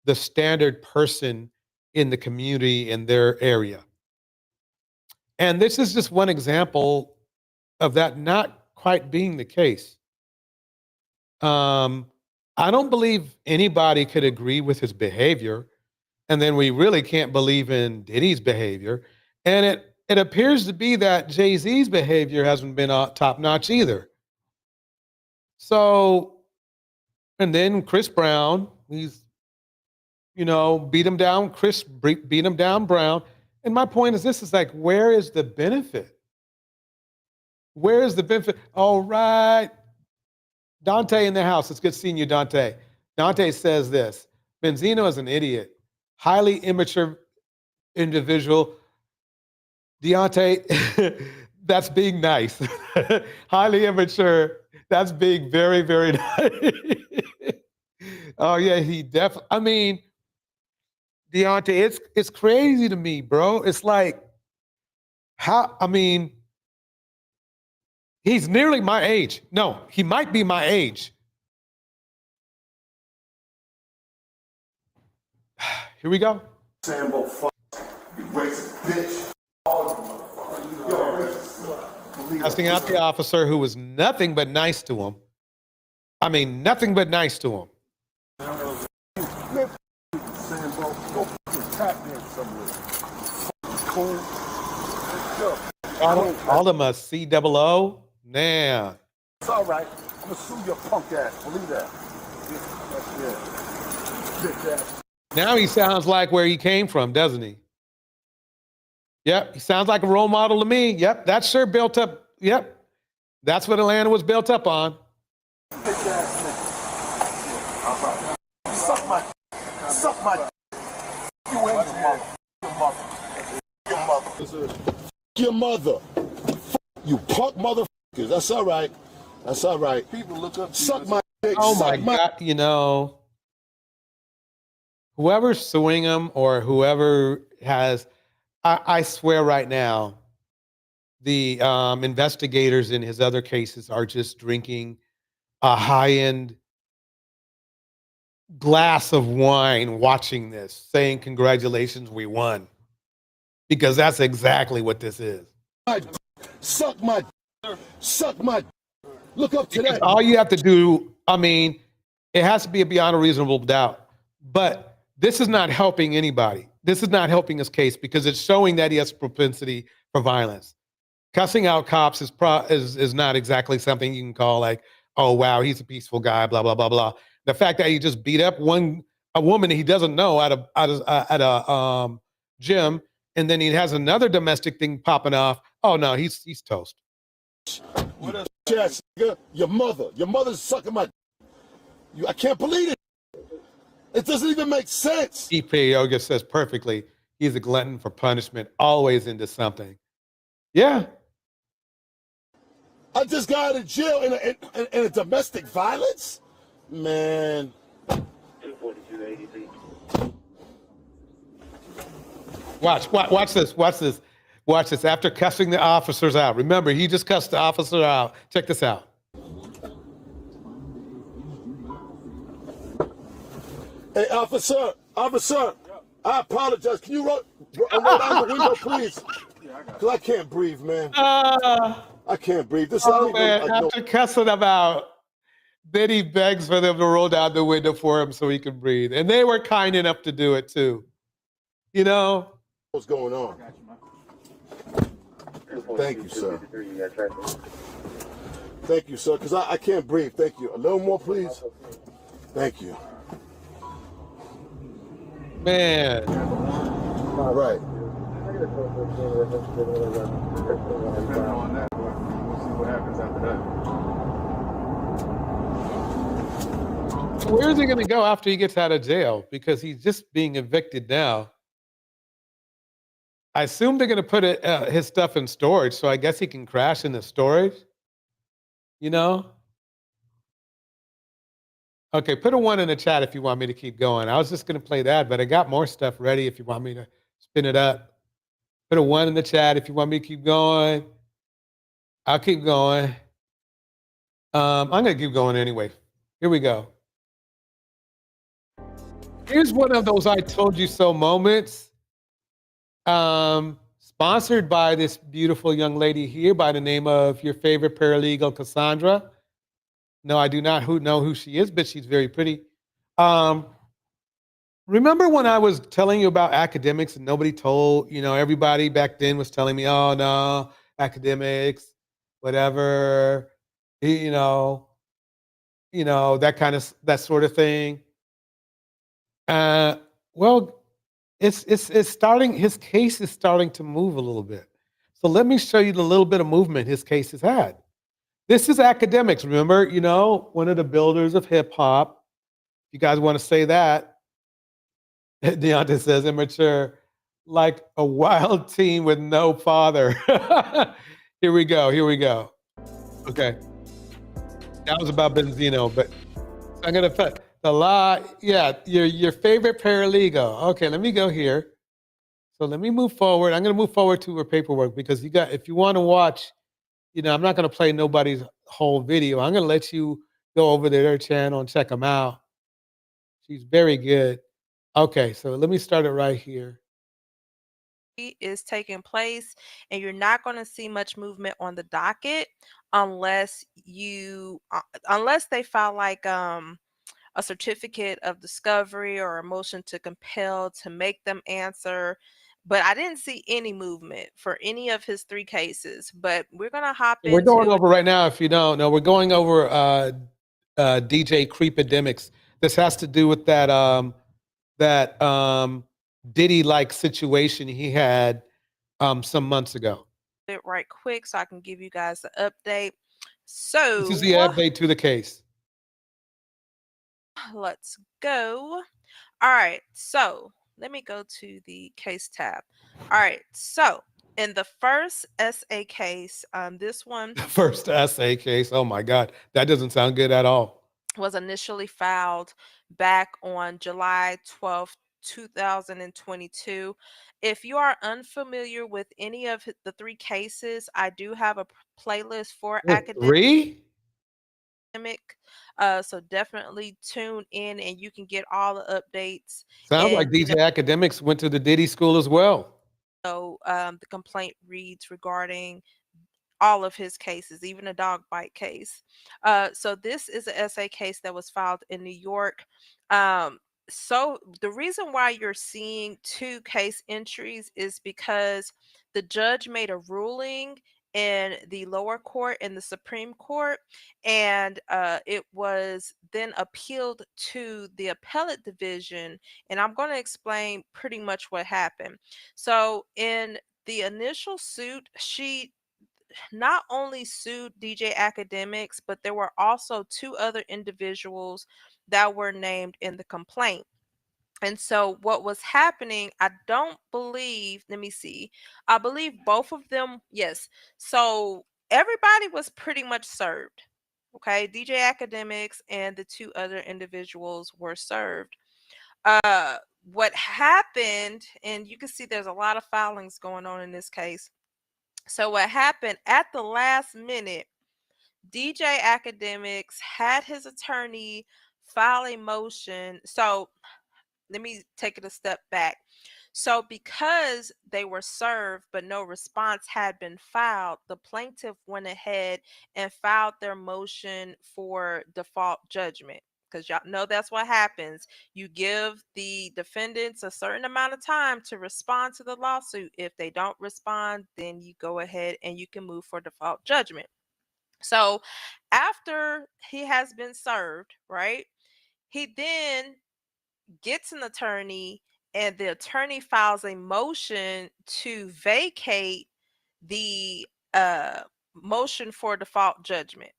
S1: the standard person in the community in their area. And this is just one example of that not quite being the case. I don't believe anybody could agree with his behavior, and then we really can't believe in Diddy's behavior. And it appears to be that Jay-Z's behavior hasn't been top notch either. So, and then Chris Brown, he's, beat him down. Chris beat him down, Brown. And my point is this, is like, where is the benefit? Where is the benefit? All right. Dante in the house. It's good seeing you, Dante. Dante says this: Benzino is an idiot, highly immature individual. Deontay, that's being nice. Highly immature. That's being very, very nice. Oh yeah, he definitely. I mean, Deontay, it's crazy to me, bro. It's like, how? I mean, he's nearly my age. No, he might be my age. Here we go.
S3: Sambo, fuck, you racist bitch.
S1: Casting out the officer who was nothing but nice to him. I mean, nothing but nice to him.
S3: Sambo, go tap in somewhere.
S1: Call him a C-double-O? Nah.
S3: It's all right. I'm gonna sue your punk ass. Believe that. Yeah. Bitch ass.
S1: Now he sounds like where he came from, doesn't he? Yep, he sounds like a role model to me. Yep, that's sure built up. Yep, that's what Atlanta was built up on.
S3: Bitch ass nigga. Suck my. You ain't your mother. You punk motherfuckers. That's all right. That's all right. People look up to suck my dick.
S1: Oh my God, whoever's suing him or whoever has, I swear right now, the investigators in his other cases are just drinking a high-end glass of wine watching this, saying, congratulations, we won. Because that's exactly what this is.
S3: Suck my. Look up to that.
S1: All you have to do, I mean, it has to be beyond a reasonable doubt. But this is not helping anybody. This is not helping his case because it's showing that he has a propensity for violence. Cussing out cops is not exactly something you can call like, oh, wow, he's a peaceful guy, blah, blah, blah, blah. The fact that he just beat up a woman he doesn't know at a gym, and then he has another domestic thing popping off. Oh no, he's toast.
S3: What a ass nigga. Your mother's sucking my. I can't believe it. It doesn't even make sense.
S1: EP Yoga says perfectly. He's a glutton for punishment, always into something. Yeah.
S3: I just got out of jail in a domestic violence. Man. 242
S1: Watch this. After cussing the officers out. Remember, he just cussed the officer out. Check this out.
S3: Hey, officer, I apologize. Can you roll down the window, please? Because I can't breathe, man. I can't breathe. This
S1: after cussing them out, then he begs for them to roll down the window for him so he can breathe. And they were kind enough to do it too.
S3: What's going on? Thank you, sir. Thank you, sir, because I can't breathe. Thank you. A little more, please. Thank you.
S1: Man.
S3: All right.
S4: We'll see what happens after that.
S1: Where is he going to go after he gets out of jail? Because he's just being evicted now. I assume they're going to put his stuff in storage, so I guess he can crash in the storage. Okay, put a 1 in the chat if you want me to keep going. I was just going to play that, but I got more stuff ready if you want me to spin it up. Put a 1 in the chat if you want me to keep going. I'll keep going. I'm going to keep going anyway. Here we go. Here's one of those I told you so moments. Spike sponsored by this beautiful young lady here by the name of your favorite paralegal, Cassandra. No, I do not know who she is, but she's very pretty. Remember when I was telling you about academics and nobody told, everybody back then was telling me, oh no, academics, whatever, you know, that sort of thing. Well, it's starting. His case is starting to move a little bit. So let me show you the little bit of movement his case has had. This is academics. Remember, one of the builders of hip hop. You guys want to say that? Deontay says immature, like a wild teen with no father. Here we go. Okay, that was about Benzino, but I'm gonna put the law. Yeah, your favorite paralegal. Okay, let me go here. So let me move forward. I'm gonna move forward to her paperwork because if you want to watch, I'm not gonna play nobody's whole video. I'm gonna let you go over to their channel and check them out. She's very good. Okay, so let me start it right here.
S9: Is taking place, and you're not going to see much movement on the docket unless they file like a certificate of discovery or a motion to compel to make them answer. But I didn't see any movement for any of his 3 cases. But we're going to hop into.
S1: We're going over right now. If you don't know, we're going over DJ Creepidemics. This has to do with that Diddy-like situation he had some months ago.
S9: It right quick so I can give you guys the update. So
S1: this is the update to the case.
S9: Let's go. All right, so let me go to the case tab. All right, so in the first SA case, this one.
S1: The first SA case. Oh my God, that doesn't sound good at all.
S9: Was initially filed back on July 12th, 2022. If you are unfamiliar with any of the 3 cases, I do have a playlist for academic. So definitely tune in and you can get all the updates.
S1: Sounds like DJ Academics went to the Diddy school as well.
S9: So the complaint reads regarding all of his cases, even a dog bite case. So this is a SA case that was filed in New York. So the reason why you're seeing 2 case entries is because the judge made a ruling in the lower court in the Supreme Court, and it was then appealed to the appellate division, and I'm going to explain pretty much what happened. So in the initial suit, she not only sued DJ Academics, but there were also 2 other individuals that were named in the complaint. And so what was happening, I believe both of them, yes. So everybody was pretty much served. Okay, DJ Academics and the 2 other individuals were served. What happened, and you can see there's a lot of filings going on in this case. So what happened at the last minute, DJ Academics had his attorney file a motion. So let me take it a step back. So because they were served but no response had been filed, the plaintiff went ahead and filed their motion for default judgment. Because y'all know that's what happens. You give the defendants a certain amount of time to respond to the lawsuit. If they don't respond, then you go ahead and you can move for default judgment. So after he has been served, right, he then gets an attorney, and the attorney files a motion to vacate the motion for default judgment.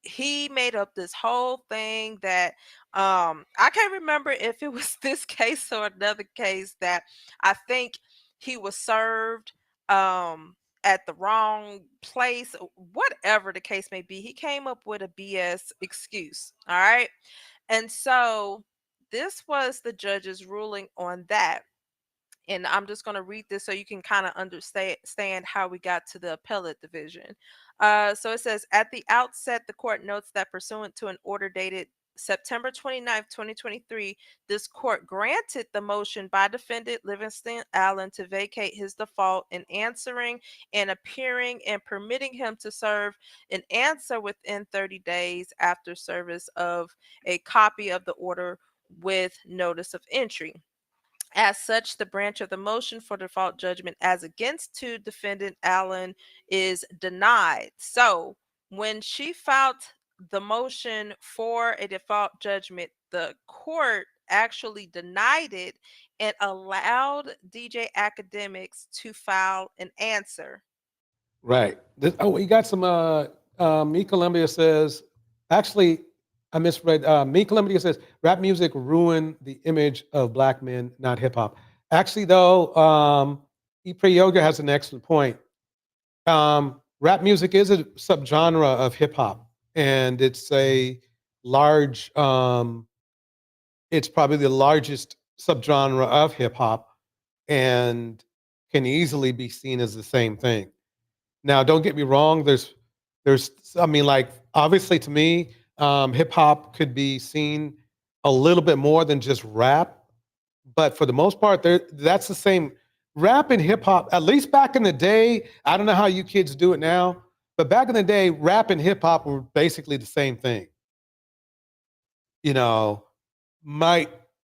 S9: He made up this whole thing that I can't remember if it was this case or another case that I think he was served at the wrong place, whatever the case may be. He came up with a BS excuse. All right. And so this was the judge's ruling on that. And I'm just going to read this so you can kind of understand how we got to the appellate division. So it says, at the outset, the court notes that pursuant to an order dated September 29th, 2023, this court granted the motion by defendant Livingston Allen to vacate his default in answering and appearing and permitting him to serve an answer within 30 days after service of a copy of the order with notice of entry. As such, the branch of the motion for default judgment as against to defendant Allen is denied. So when she filed the motion for a default judgment, the court actually denied it and allowed DJ Academics to file an answer.
S1: Right. We got some, Me Columbia says, actually, I misread. Me Columbia says, rap music ruined the image of black men, not hip hop. Actually, though, Ipre Yoga has an excellent point. Rap music is a subgenre of hip hop, and it's a large, it's probably the largest subgenre of hip hop and can easily be seen as the same thing. Now, don't get me wrong. I mean, like, obviously to me, hip hop could be seen a little bit more than just rap, but for the most part, that's the same. Rap and hip hop, at least back in the day, I don't know how you kids do it now, but back in the day, rap and hip hop were basically the same thing. You know,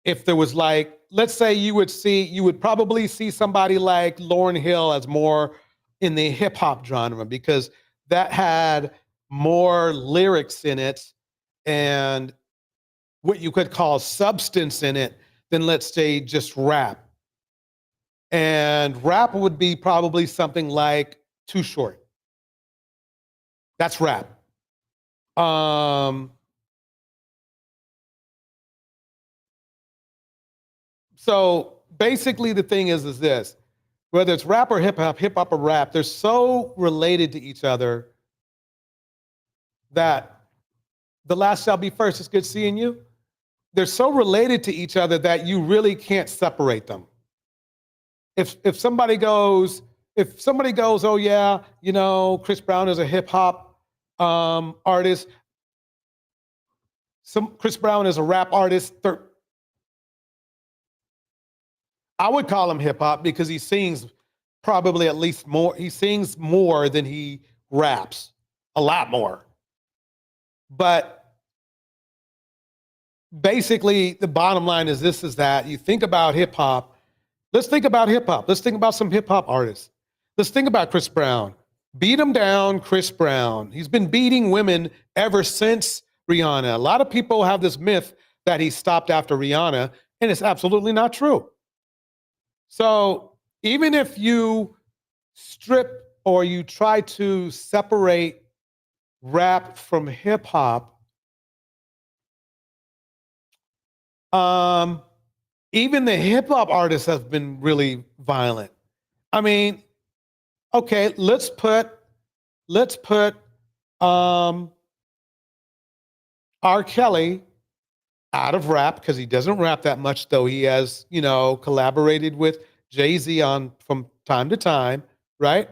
S1: if there was like, let's say you would probably see somebody like Lauryn Hill as more in the hip hop genre because that had more lyrics in it and what you could call substance in it than, let's say, just rap. And rap would be probably something like Too Short. That's rap. So basically the thing is this, whether it's rap or hip hop or rap, they're so related to each other that the last shall be first. It's good seeing you. They're so related to each other that you really can't separate them. If somebody goes, oh yeah, you know, Chris Brown is a hip hop artist. Chris Brown is a rap artist. I would call him hip hop because he sings probably at least more. He sings more than he raps, a lot more. But basically, the bottom line is this: is that you think about hip hop. Let's think about hip hop. Let's think about some hip hop artists. Let's think about Chris Brown. Beat him down, Chris Brown. He's been beating women ever since Rihanna. A lot of people have this myth that he stopped after Rihanna, and it's absolutely not true. So even if you strip or you try to separate rap from hip hop, even the hip hop artists have been really violent. I mean, okay, let's put R. Kelly out of rap because he doesn't rap that much, though he has, you know, collaborated with Jay-Z from time to time, right?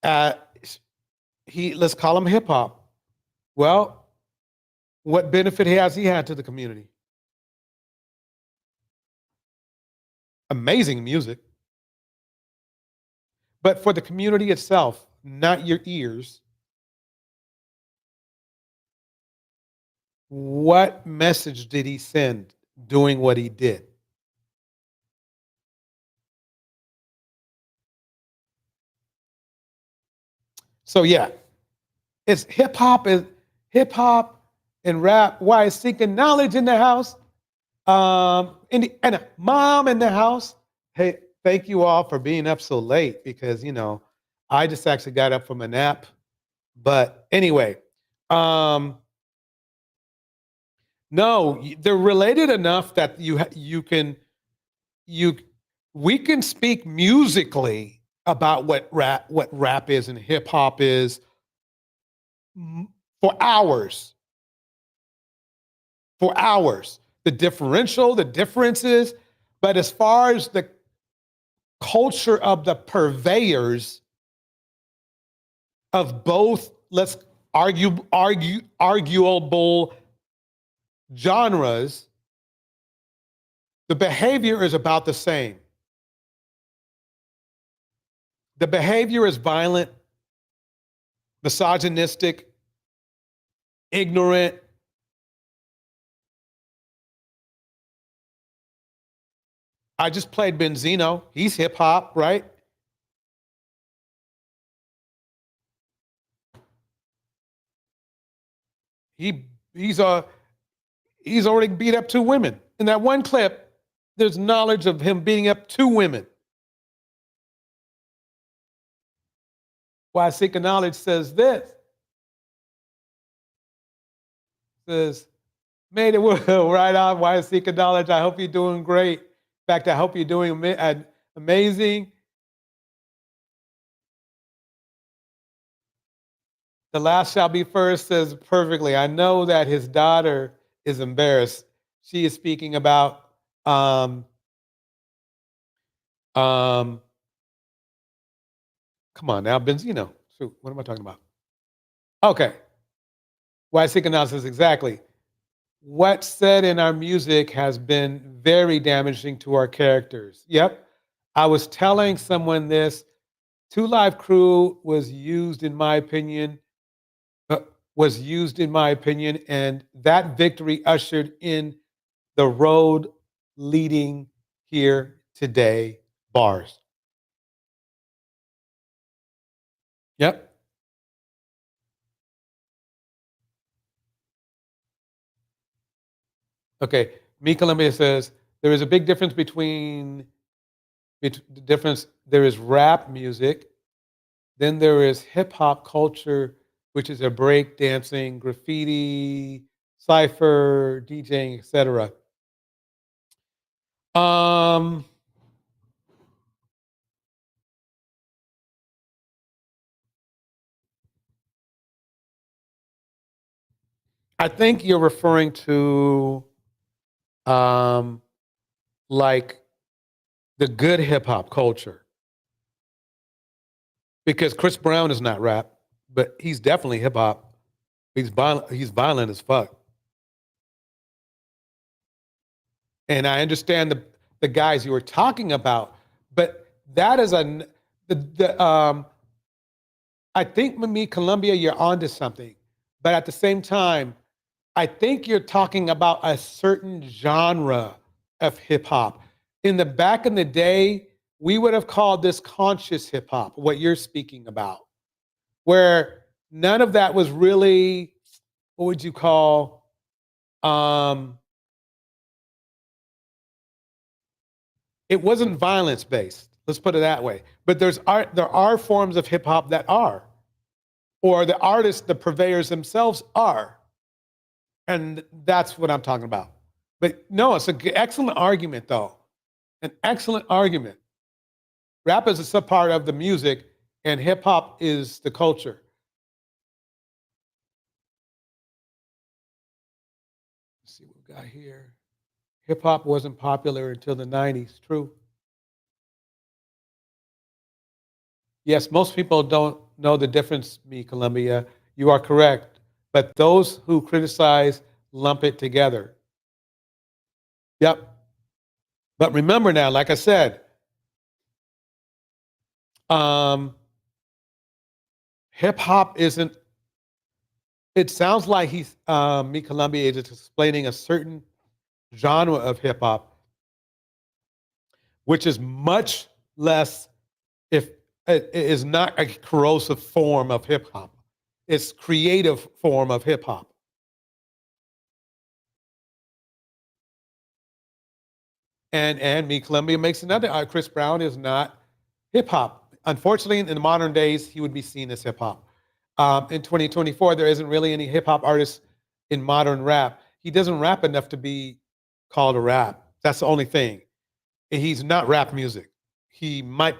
S1: Let's call him hip hop. Well, what benefit has he had to the community? Amazing music. But for the community itself, not your ears, what message did he send doing what he did? So yeah, it's hip hop and rap. Why is seeking knowledge in the house? And a mom in the house. Hey, thank you all for being up so late because, you know, I just actually got up from a nap. But anyway, no, they're related enough that we can speak musically about what rap is and hip hop is for hours. For hours. The differences, but as far as the culture of the purveyors of both, let's arguable genres, the behavior is about the same. The behavior is violent, misogynistic, ignorant. I just played Benzino. He's hip hop, right? He's already beat up 2 women. In that one clip, there's knowledge of him beating up 2 women. Why Seek Knowledge says this. Says, made it right on. Why Seek Knowledge? I hope you're doing great. In fact, I hope you're doing amazing. The last shall be first says perfectly. I know that his daughter is embarrassed. She is speaking about come on now, Benzino. Shoot, what am I talking about? Okay. Why Seek Analysis, exactly. What's said in our music has been very damaging to our characters. Yep. I was telling someone this. 2 Live Crew was used, in my opinion, and that victory ushered in the road leading here today. Bars. Yep. Okay. Me Columbia says there is a big difference there is rap music, then there is hip hop culture, which is a break dancing, graffiti, cypher, DJing, etc. I think you're referring to like the good hip hop culture. Because Chris Brown is not rap, but he's definitely hip hop. He's violent as fuck. And I understand the guys you were talking about, but that is I think Me Columbia, you're onto something. But at the same time, I think you're talking about a certain genre of hip hop. In the back in the day, we would have called this conscious hip hop, what you're speaking about, where none of that was really, what would you call, it wasn't violence based. Let's put it that way. But there are forms of hip hop that are, or the artists, the purveyors themselves are. And that's what I'm talking about. But no, it's an excellent argument, though. An excellent argument. Rap is a subpart of the music, and hip hop is the culture. Let's see what we got here. Hip hop wasn't popular until the 90s. True. Yes, most people don't know the difference, Me Columbia. You are correct. But those who criticize lump it together. Yep. But remember now, like I said, hip hop isn't, it sounds like he's, Me Columbia is explaining a certain genre of hip hop, which is much less, if it is not a corrosive form of hip hop. It's creative form of hip hop. And Me Columbia makes another. Chris Brown is not hip hop. Unfortunately, in the modern days, he would be seen as hip hop. In 2024, there isn't really any hip hop artists in modern rap. He doesn't rap enough to be called a rap. That's the only thing. And he's not rap music. He might.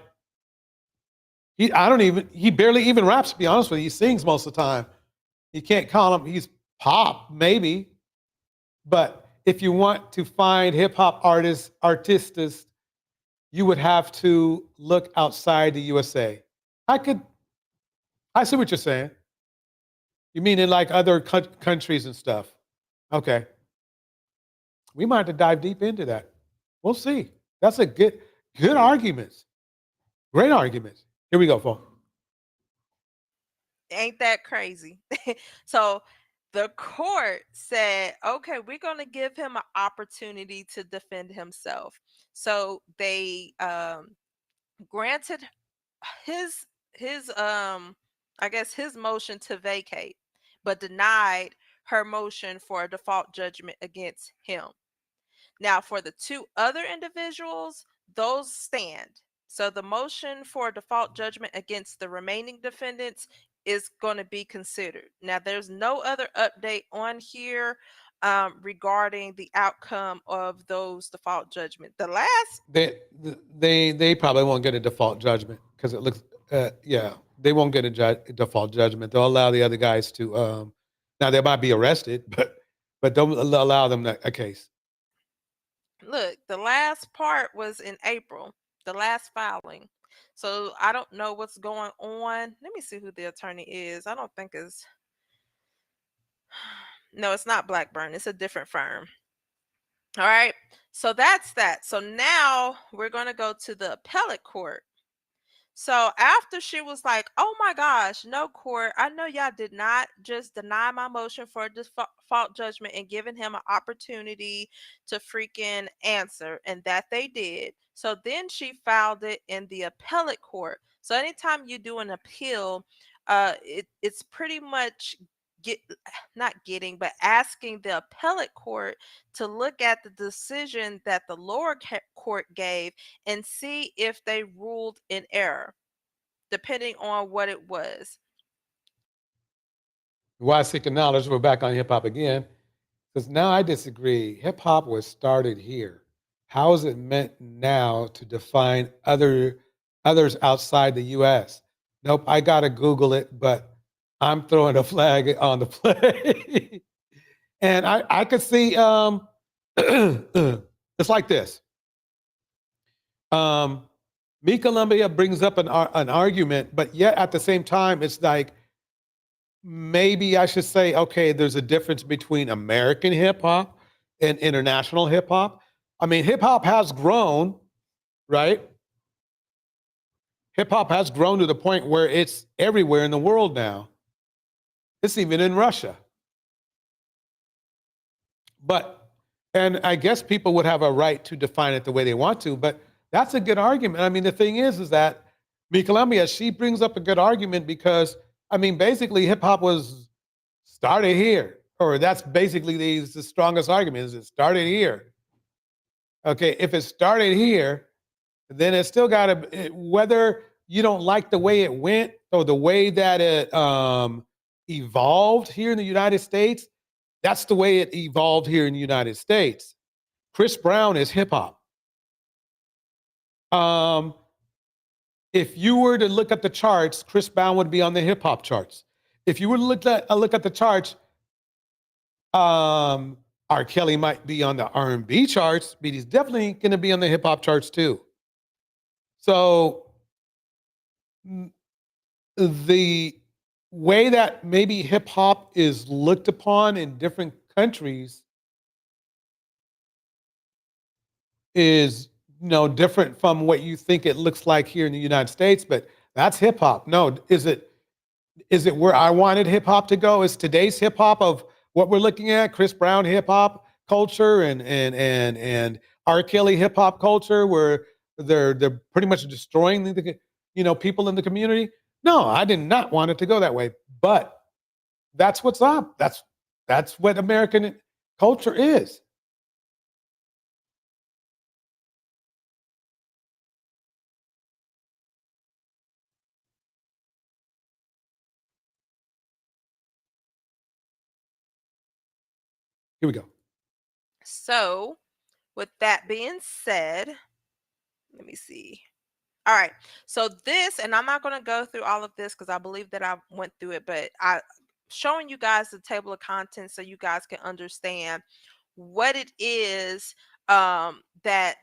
S1: He barely even raps, to be honest with you. He sings most of the time. You can't call him, he's pop, maybe. But if you want to find hip hop artists, you would have to look outside the USA. I see what you're saying. You mean in like other countries and stuff? Okay. We might have to dive deep into that. We'll see. That's a good arguments. Great arguments. Here we go, folks.
S9: Ain't that crazy? So the court said, okay, we're going to give him an opportunity to defend himself. So they granted his I guess his motion to vacate, but denied her motion for a default judgment against him. Now, for the two other individuals, those stand. So the motion for a default judgment against the remaining defendants is going to be considered. Now, there's no other update on here regarding the outcome of those default judgment. The last,
S1: They probably won't get a default judgment because it looks yeah, they won't get a default judgment. They'll allow the other guys to now they might be arrested, but they'll allow them a case.
S9: look, the last part was in April, the last filing. So I don't know what's going on. Let me see who the attorney is. I don't think it's no, it's not Blackburn. It's a different firm. All right. So that's that. So now we're going to go to the appellate court. So after she was like, oh my gosh, no court, I know y'all did not just deny my motion for a default judgment and giving him an opportunity to freaking answer, and that they did. So then she filed it in the appellate court. So anytime you do an appeal, it's pretty much asking the appellate court to look at the decision that the lower court gave and see if they ruled in error, depending on what it was.
S1: Why seeking knowledge? We're back on hip hop again. Because now I disagree. Hip hop was started here. How is it meant now to define others outside the U.S.? Nope, I gotta Google it, but I'm throwing a flag on the play. And I could see it's like this. Me Columbia brings up an argument, but yet at the same time, it's like maybe I should say, okay, there's a difference between American hip hop and international hip hop. I mean, hip hop has grown, right? Hip hop has grown to the point where it's everywhere in the world now. It's even in Russia. And I guess people would have a right to define it the way they want to, but that's a good argument. I mean, the thing is that Me Columbia, she brings up a good argument because, I mean, basically hip hop was started here, or that's basically the strongest argument is it started here. Okay, if it started here, then it's still got to, whether you don't like the way it went or the way that it evolved here in the United States, that's the way it evolved here in the United States. Chris Brown is hip hop. If you were to look at the charts, Chris Brown would be on the hip hop charts. If you were to look at the charts, R. Kelly might be on the R&B charts, but he's definitely going to be on the hip hop charts too. So the way that maybe hip hop is looked upon in different countries is different from what you think it looks like here in the United States, but that's hip hop. No, is it where I wanted hip hop to go? Is today's hip hop of what we're looking at, Chris Brown hip hop culture and R. Kelly hip hop culture, where they're pretty much destroying the people in the community? No, I did not want it to go that way, but that's what's up. That's what American culture is. Here we go.
S9: So, with that being said, let me see. All right. So this, and I'm not going to go through all of this because I believe that I went through it, but I showing you guys the table of contents so you guys can understand what it is that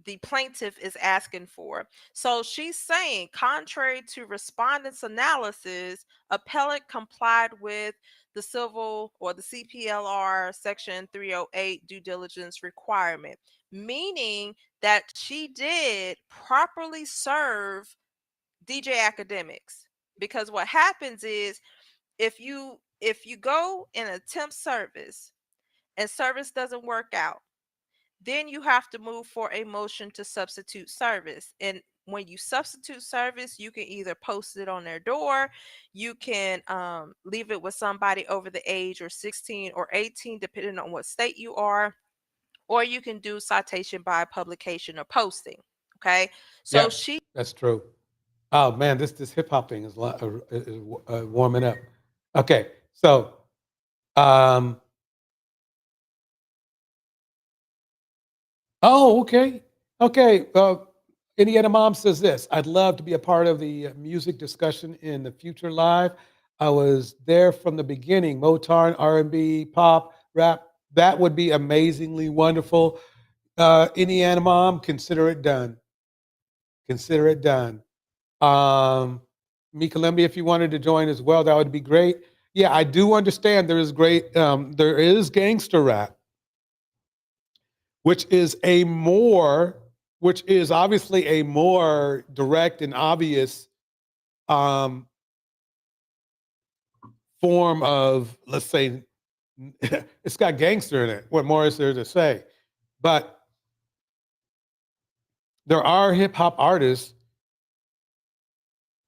S9: the plaintiff is asking for. So she's saying, contrary to respondents' analysis, appellate complied with the civil or the CPLR section 308 due diligence requirement, meaning that she did properly serve DJ Academics. Because what happens is if you go in a temp service and service doesn't work out, then you have to move for a motion to substitute service. And when you substitute service, you can either post it on their door, you can leave it with somebody over the age or 16 or 18, depending on what state you are, or you can do citation by publication or posting. Okay, so
S1: Yeah, that's true. Oh man, this hip hop thing is warming up. Okay, so um, oh, okay. Okay. Indiana Mom says this: I'd love to be a part of the music discussion in the future live. I was there from the beginning, Motown, R&B, pop, rap. That would be amazingly wonderful. Indiana Mom, consider it done. Consider it done. Me Columbia, if you wanted to join as well, that would be great. Yeah, I do understand there is there is gangster rap, which is obviously a more direct and obvious um, form of, let's say, it's got gangster in it. What more is there to say? But there are hip hop artists,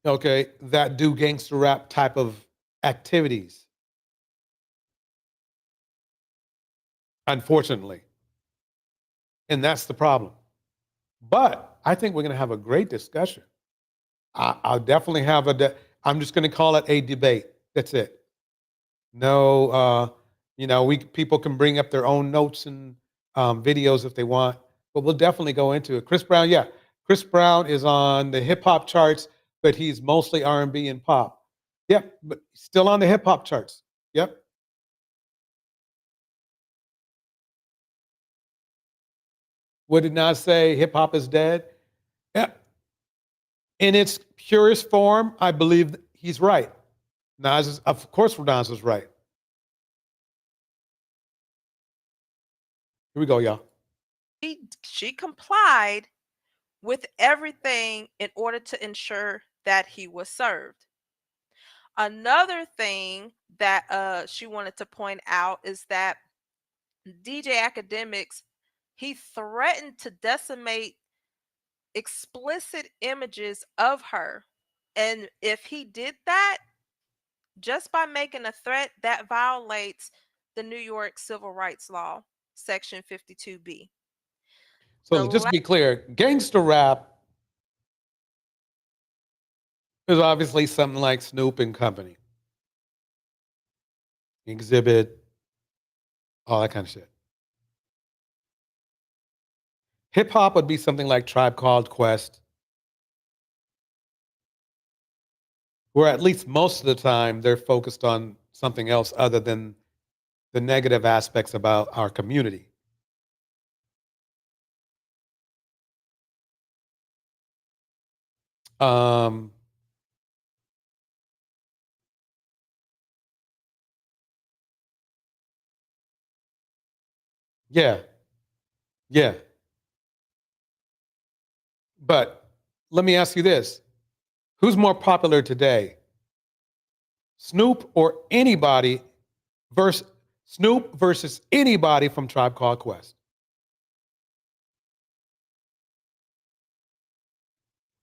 S1: okay, that do gangster rap type of activities. Unfortunately. And that's the problem. But I think we're going to have a great discussion. I'll definitely have I'm just going to call it a debate. That's it. No, people can bring up their own notes and videos if they want, but we'll definitely go into it. Chris Brown, yeah. Chris Brown is on the hip hop charts, but he's mostly R&B and pop. Yep, but still on the hip hop charts. Yep. What did Nas say? Hip hop is dead? Yeah. In its purest form, I believe he's right. Of course, Nas is right. Here we go, y'all.
S9: She complied with everything in order to ensure that he was served. Another thing that she wanted to point out is that DJ Academics, he threatened to decimate explicit images of her. And if he did that, just by making a threat, that violates the New York Civil Rights Law, Section 52B.
S1: So just to be clear, gangster rap is obviously something like Snoop and Company, Exhibit, all that kind of shit. Hip hop would be something like Tribe Called Quest, where at least most of the time they're focused on something else other than the negative aspects about our community. Yeah. Yeah. But let me ask you this. Who's more popular today? Snoop or anybody Snoop versus anybody from Tribe Called Quest?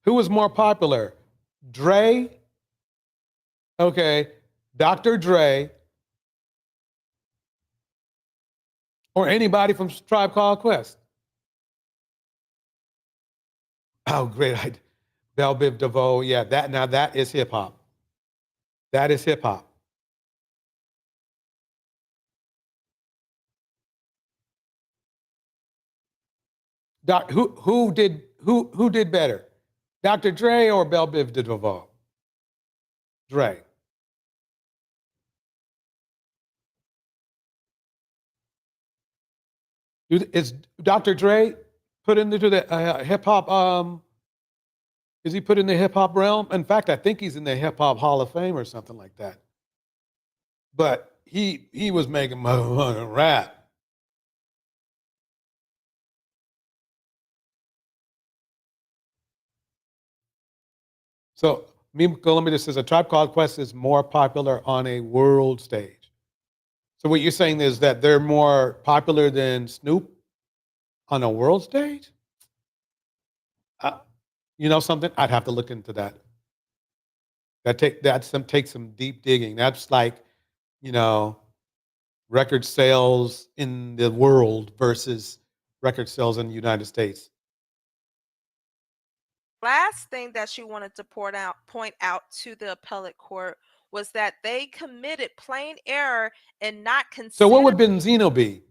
S1: Who is more popular? Dre, okay, Dr. Dre, or anybody from Tribe Called Quest? Oh, great. Bell Biv DeVoe. Yeah, that is hip hop. That is hip hop. Who did better? Dr. Dre or Bell Biv DeVoe? Dre. Is Dr. Dre put into the hip hop. Is he put in the hip hop realm? In fact, I think he's in the Hip Hop Hall of Fame or something like that. But he was making motherfucking rap. So Meme Columbia says A Tribe Called Quest is more popular on a world stage. So what you're saying is that they're more popular than Snoop on a world stage? You know something? I'd have to look into that. Take some deep digging. That's like, you know, record sales in the world versus record sales in the United States.
S9: Last thing that she wanted to point out to the appellate court was that they committed plain error in not
S1: So
S9: considering.
S1: what would Benzino be?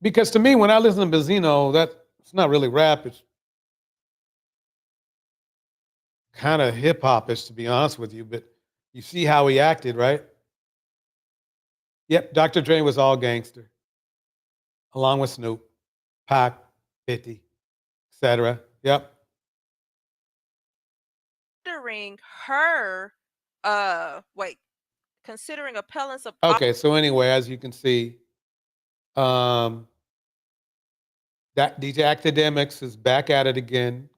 S1: Because to me, when I listen to Benzino, it's not really rap. It's kind of hip hop-ish, to be honest with you. But you see how he acted, right? Yep, Dr. Dre was all gangster, along with Snoop, Pac, 50, etc. Yep.
S9: Considering her, considering appellants of.
S1: Okay, so anyway, as you can see, that DJ Academics is back at it again.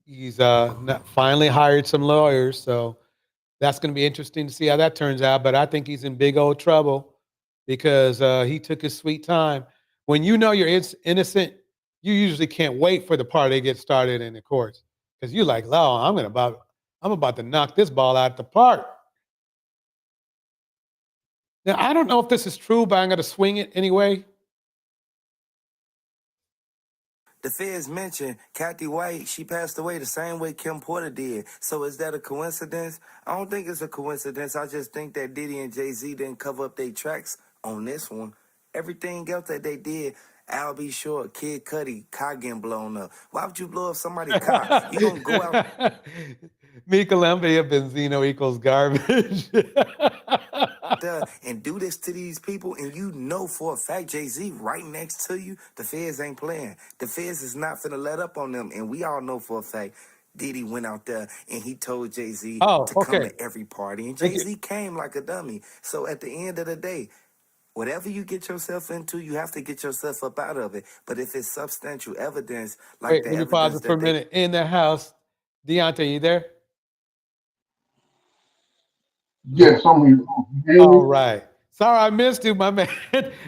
S1: He's finally hired some lawyers, so that's going to be interesting to see how that turns out. But I think he's in big old trouble because he took his sweet time. When you know you're innocent, you usually can't wait for the party to get started in the courts because you're like, "Oh, I'm about to knock this ball out the park." Now I don't know if this is true, but I'm going to swing it anyway.
S10: The feds mentioned Kathy White, she passed away the same way Kim Porter did. So is that a coincidence? I don't think it's a coincidence. I just think that Diddy and Jay-Z didn't cover up their tracks on this one. Everything else that they did, Al B. Short, Kid Cudi, car getting blown up. Why would you blow up somebody's car? You don't go out.
S1: Me Columbia Benzino equals garbage.
S10: And do this to these people, and you know for a fact Jay-Z right next to you, the feds ain't playing. The feds is not finna let up on them, and we all know for a fact Diddy went out there and he told Jay-Z to come to every party, and Jay-Z came like a dummy. So at the end of the day, whatever you get yourself into, you have to get yourself up out of it. But if it's substantial evidence, like
S1: Wait, let me pause it for a minute. In the house, Deontay, you there?
S5: Yes, I'm here.
S1: All right. Sorry, I missed you, my man.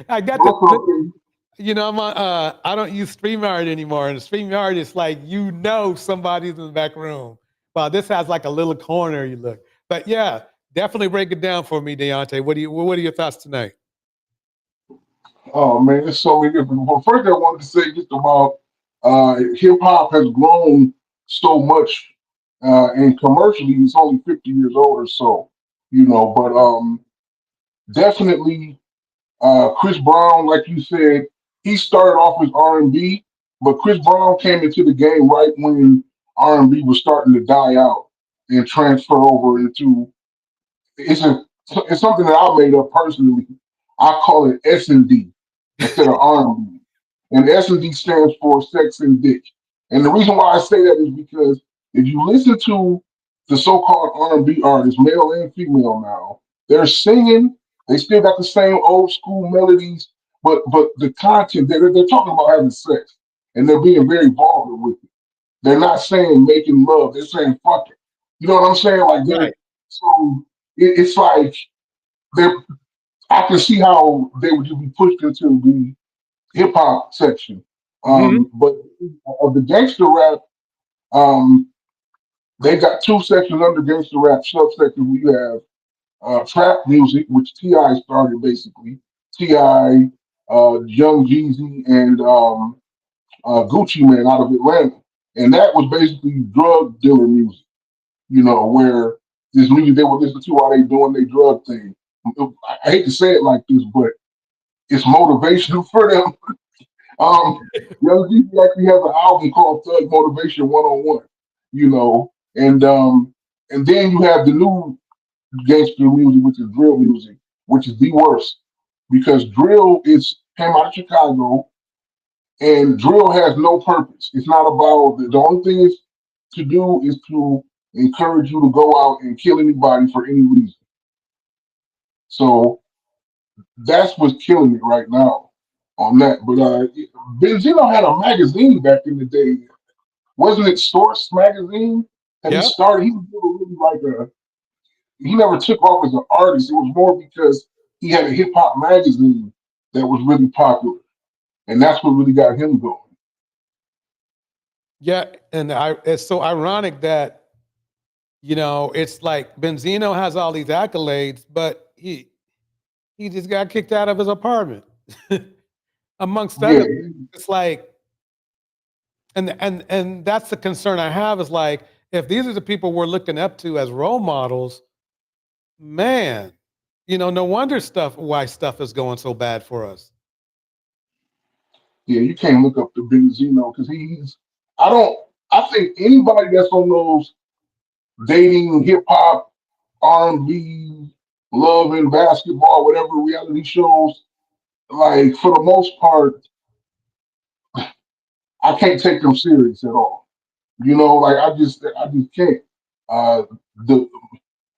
S1: I got the. You know, I'm on. I don't use StreamYard anymore, and StreamYard is like somebody's in the back room. Well, this has like a little corner you look. But yeah, definitely break it down for me, Deontay. What are your thoughts tonight?
S5: Oh man, there's so many different. Well, first I wanted to say just about hip hop has grown so much, and commercially it's only 50 years old or so, but definitely Chris Brown, like you said, he started off with R&B, but Chris Brown came into the game right when R&B was starting to die out and transfer over into it's something that I made up personally. I call it S&D instead of R&B. And S&D stands for sex and dick. And the reason why I say that is because if you listen to the so-called R&B artists, male and female now, they're singing, they still got the same old school melodies, but the content, they're talking about having sex, and they're being very vulgar with it. They're not saying making love, they're saying fuck it. You know what I'm saying? Like, so it's like I can see how they would be pushed into the hip hop section. But of the gangster rap, they got two sections under gangster rap subsections. We have trap music, which T.I. started basically. T.I., Young Jeezy, and Gucci Mane out of Atlanta. And that was basically drug dealer music, where this music they would listen to while they doing their drug thing. I hate to say it like this, but it's motivational for them. Young Jeezy actually has an album called Thug Motivation 101, and then you have the new gangster music, which is drill music, which is the worst because drill came out of Chicago. And drill has no purpose. It's not about the only thing is to do is to encourage you to go out and kill anybody for any reason. So that's what's killing it right now on that. But Benzino had a magazine back in the day. Wasn't it Source magazine that he
S1: Yep.
S5: started? He was really like he never took off as an artist. It was more because he had a hip hop magazine that was really popular. And that's what really got him going.
S1: Yeah, and it's so ironic that it's like Benzino has all these accolades, but he just got kicked out of his apartment. Amongst
S5: Yeah.
S1: other things, it's like, and that's the concern I have is like, if these are the people we're looking up to as role models, man, no wonder why stuff is going so bad for us.
S5: Yeah, you can't look up to Benzino because I think anybody that's on those dating, hip hop, R&B, love and basketball, whatever reality shows, like for the most part, I can't take them serious at all. Like I just can't. Uh, the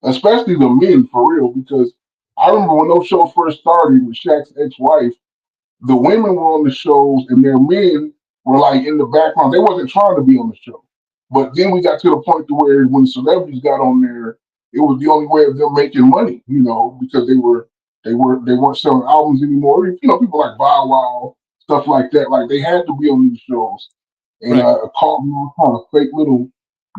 S5: especially the men for real, because I remember when those shows first started with Shaq's ex-wife, the women were on the shows and their men were like in the background. They wasn't trying to be on the show. But then we got to the point to where when celebrities got on there, it was the only way of them making money, because they weren't selling albums anymore. People like Bow Wow, stuff like that. Like they had to be on these shows and
S1: Right.
S5: causing all kind of fake little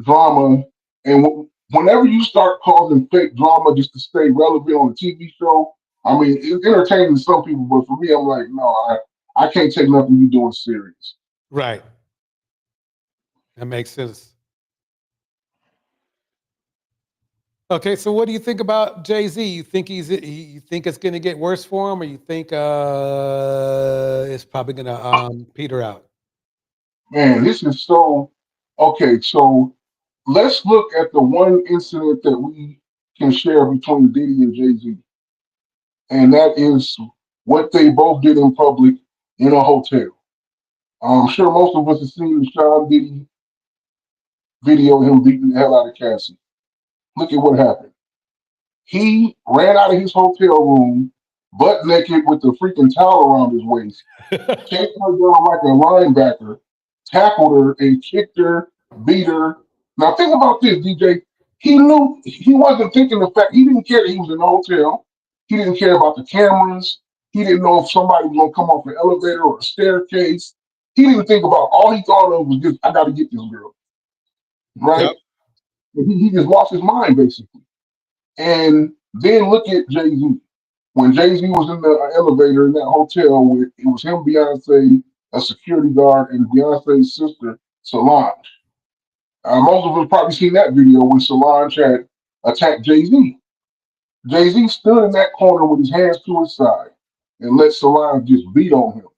S5: drama. And whenever you start causing fake drama just to stay relevant on a TV show, I mean, it's entertaining to some people, but for me, I'm like, no, I can't take nothing you doing serious.
S1: Right. That makes sense. Okay, so what do you think about Jay-Z? You think you think it's going to get worse for him, or you think it's probably going to peter out?
S5: Man, this is so okay. So let's look at the one incident that we can share between Diddy and Jay-Z, and that is what they both did in public in a hotel. I'm sure most of us have seen the Sean Diddy video of him beating the hell out of Cassie. Look at what happened. He ran out of his hotel room butt naked with the freaking towel around his waist, chased her down like a linebacker, tackled her and kicked her, beat her. Now think about this, DJ. He knew he wasn't thinking the fact he didn't care that he was in the hotel. He didn't care about the cameras. He didn't know if somebody was gonna come off an elevator or a staircase. He didn't think about all he thought of was just, I gotta get this girl. Right?
S1: Yep.
S5: He just lost his mind basically. And then look at Jay-Z. When Jay-Z was in the elevator in that hotel, it was him, Beyonce, a security guard, and Beyonce's sister, Solange. Most of us probably seen that video when Solange had attacked Jay-Z. Jay-Z stood in that corner with his hands to his side and let Solange just beat on him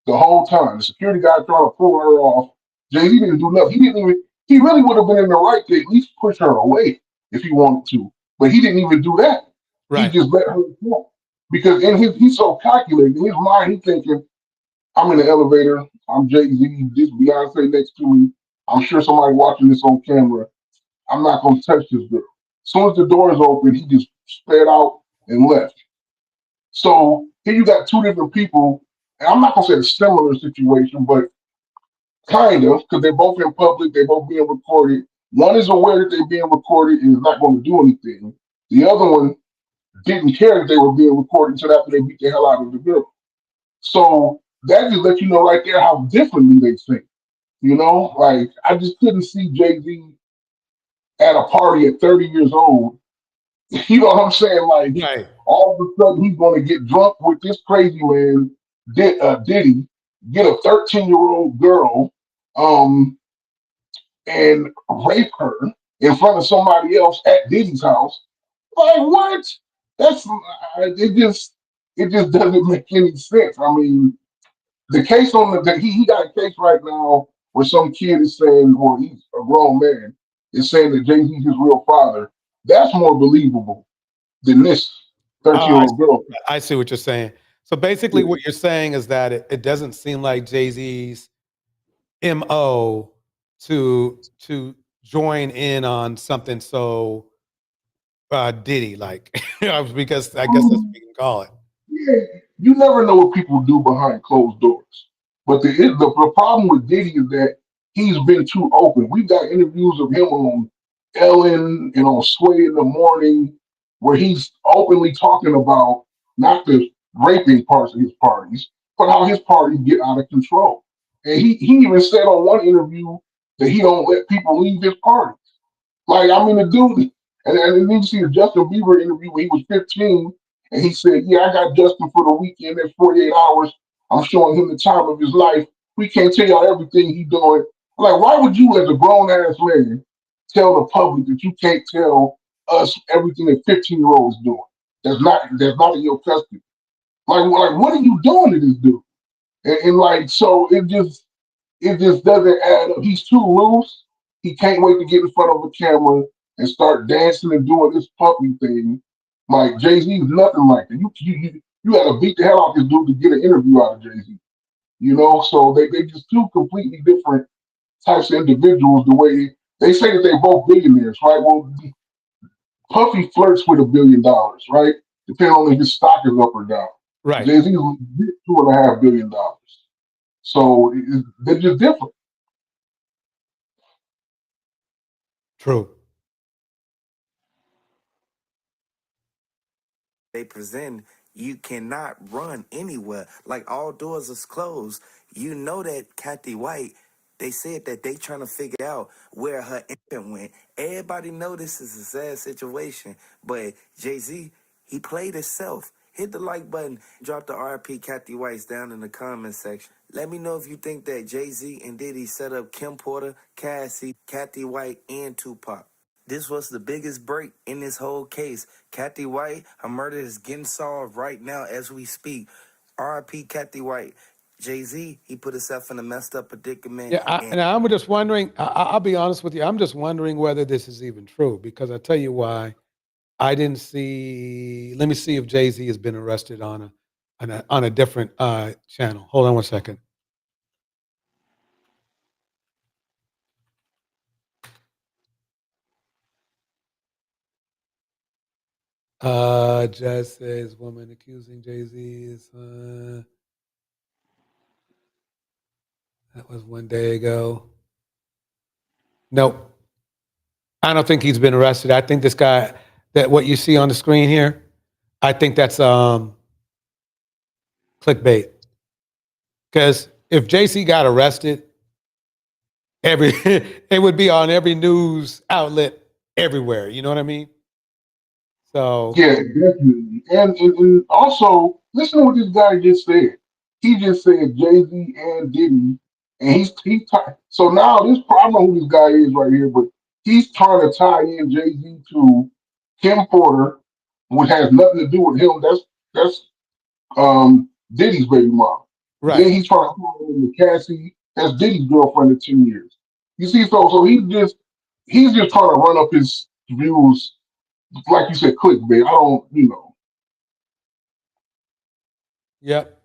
S5: the whole time. The security guy trying to pull her off. Jay-Z didn't do nothing. He really would have been in the right to at least push her away if he wanted to. But he didn't even do that.
S1: Right.
S5: He just let her go. Because he's so calculated. In his mind, he's thinking, I'm in the elevator. I'm Jay-Z. This Beyonce next to me. I'm sure somebody watching this on camera. I'm not going to touch this girl. As soon as the doors open, he just sped out and left. So here you got two different people. And I'm not going to say a similar situation, but kind of, because they're both in public. They're both being recorded. One is aware that they're being recorded and is not going to do anything. The other one didn't care that they were being recorded until after they beat the hell out of the girl. So that just lets you know right there how differently they think. Like I just couldn't see Jay-Z at a party at 30 years old. You know what I'm saying? Like
S1: Right.
S5: all of a sudden he's going to get drunk with this crazy man, Diddy, get a 13-year-old girl, and rape her in front of somebody else at Diddy's house. Like what? That's it just doesn't make any sense. I mean, the case on he got a case right now where some kid is saying, or he's a grown man is saying that Jay-Z's his real father. That's more believable than this 13-year-old girl.
S1: I see what you're saying. So basically, what you're saying is that it doesn't seem like Jay-Z's MO to join in on something so Diddy like, because I guess that's what we can call it.
S5: Yeah, you never know what people do behind closed doors. But the problem with Diddy is that he's been too open. We've got interviews of him on Ellen and on Sway in the Morning where he's openly talking about not the raping parts of his parties, but how his parties get out of control. And he even said on one interview that he don't let people leave his party. Like, I mean, the dude, and then you see the Justin Bieber interview when he was 15, and he said, "Yeah, I got Justin for the weekend at 48 hours. I'm showing him the time of his life. We can't tell y'all everything he's doing." Like, why would you, as a grown ass man, tell the public that you can't tell us everything that 15-year-old is doing? That's not in your custody. Like, what are you doing to this dude? And like, so it just doesn't add up. He's too loose. He can't wait to get in front of a camera and start dancing and doing this puppy thing. Like Jay-Z is nothing like that. You had to beat the hell out of this dude to get an interview out of Jay-Z. So they just two completely different types of individuals. The way they say that they both billionaires, right? Well, Puffy flirts with $1 billion, right? Depending on if his stock is up or down.
S1: Right.
S5: Jay-Z is $2.5 billion. So they're just different.
S1: True.
S10: They present, you cannot run anywhere. Like, all doors is closed. You know that Kathy White, they said that they trying to figure out where her infant went. Everybody know this is a sad situation, but Jay-Z, he played himself. Hit the like button. Drop the RP Kathy Whites down in the comment section. Let me know if you think that Jay-Z and Diddy set up Kim Porter, Cassie, Kathy White, and Tupac. This was the biggest break in this whole case. Kathy White, her murder is getting solved right now as we speak. R.I.P. Kathy White. Jay-Z, he put himself in a messed up predicament.
S1: Yeah, and I'm just wondering, I'll be honest with you, I'm just wondering whether this is even true, because I tell you why. I didn't see, let me see if Jay-Z has been arrested on a different channel. Hold on one second. Just says woman accusing Jay-Z is that was 1 day ago. Nope. I don't think he's been arrested. I think this guy, that what you see on the screen here, I think that's clickbait. Because if JC got arrested, it would be on every news outlet everywhere. You know what I mean? So
S5: Yeah, definitely. And also, listen to what this guy just said. He just said Jay-Z and Diddy, and so now this, I don't know who this guy is right here, but he's trying to tie in Jay-Z to Kim Porter, which has nothing to do with him. That's Diddy's baby mom.
S1: right.
S5: Then he's trying to tie in with Cassie, that's Diddy's girlfriend of 10 years. You see, so he's just trying to run up his views, like you said, clickbait. I don't.
S1: Yep.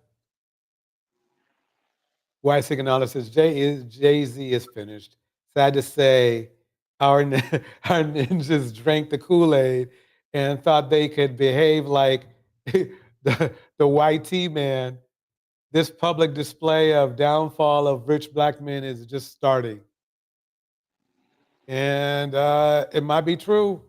S1: White analysis. Jay-Z is finished. Sad to say, our ninjas drank the Kool-Aid and thought they could behave like the YT man. This public display of downfall of rich black men is just starting. And it might be true.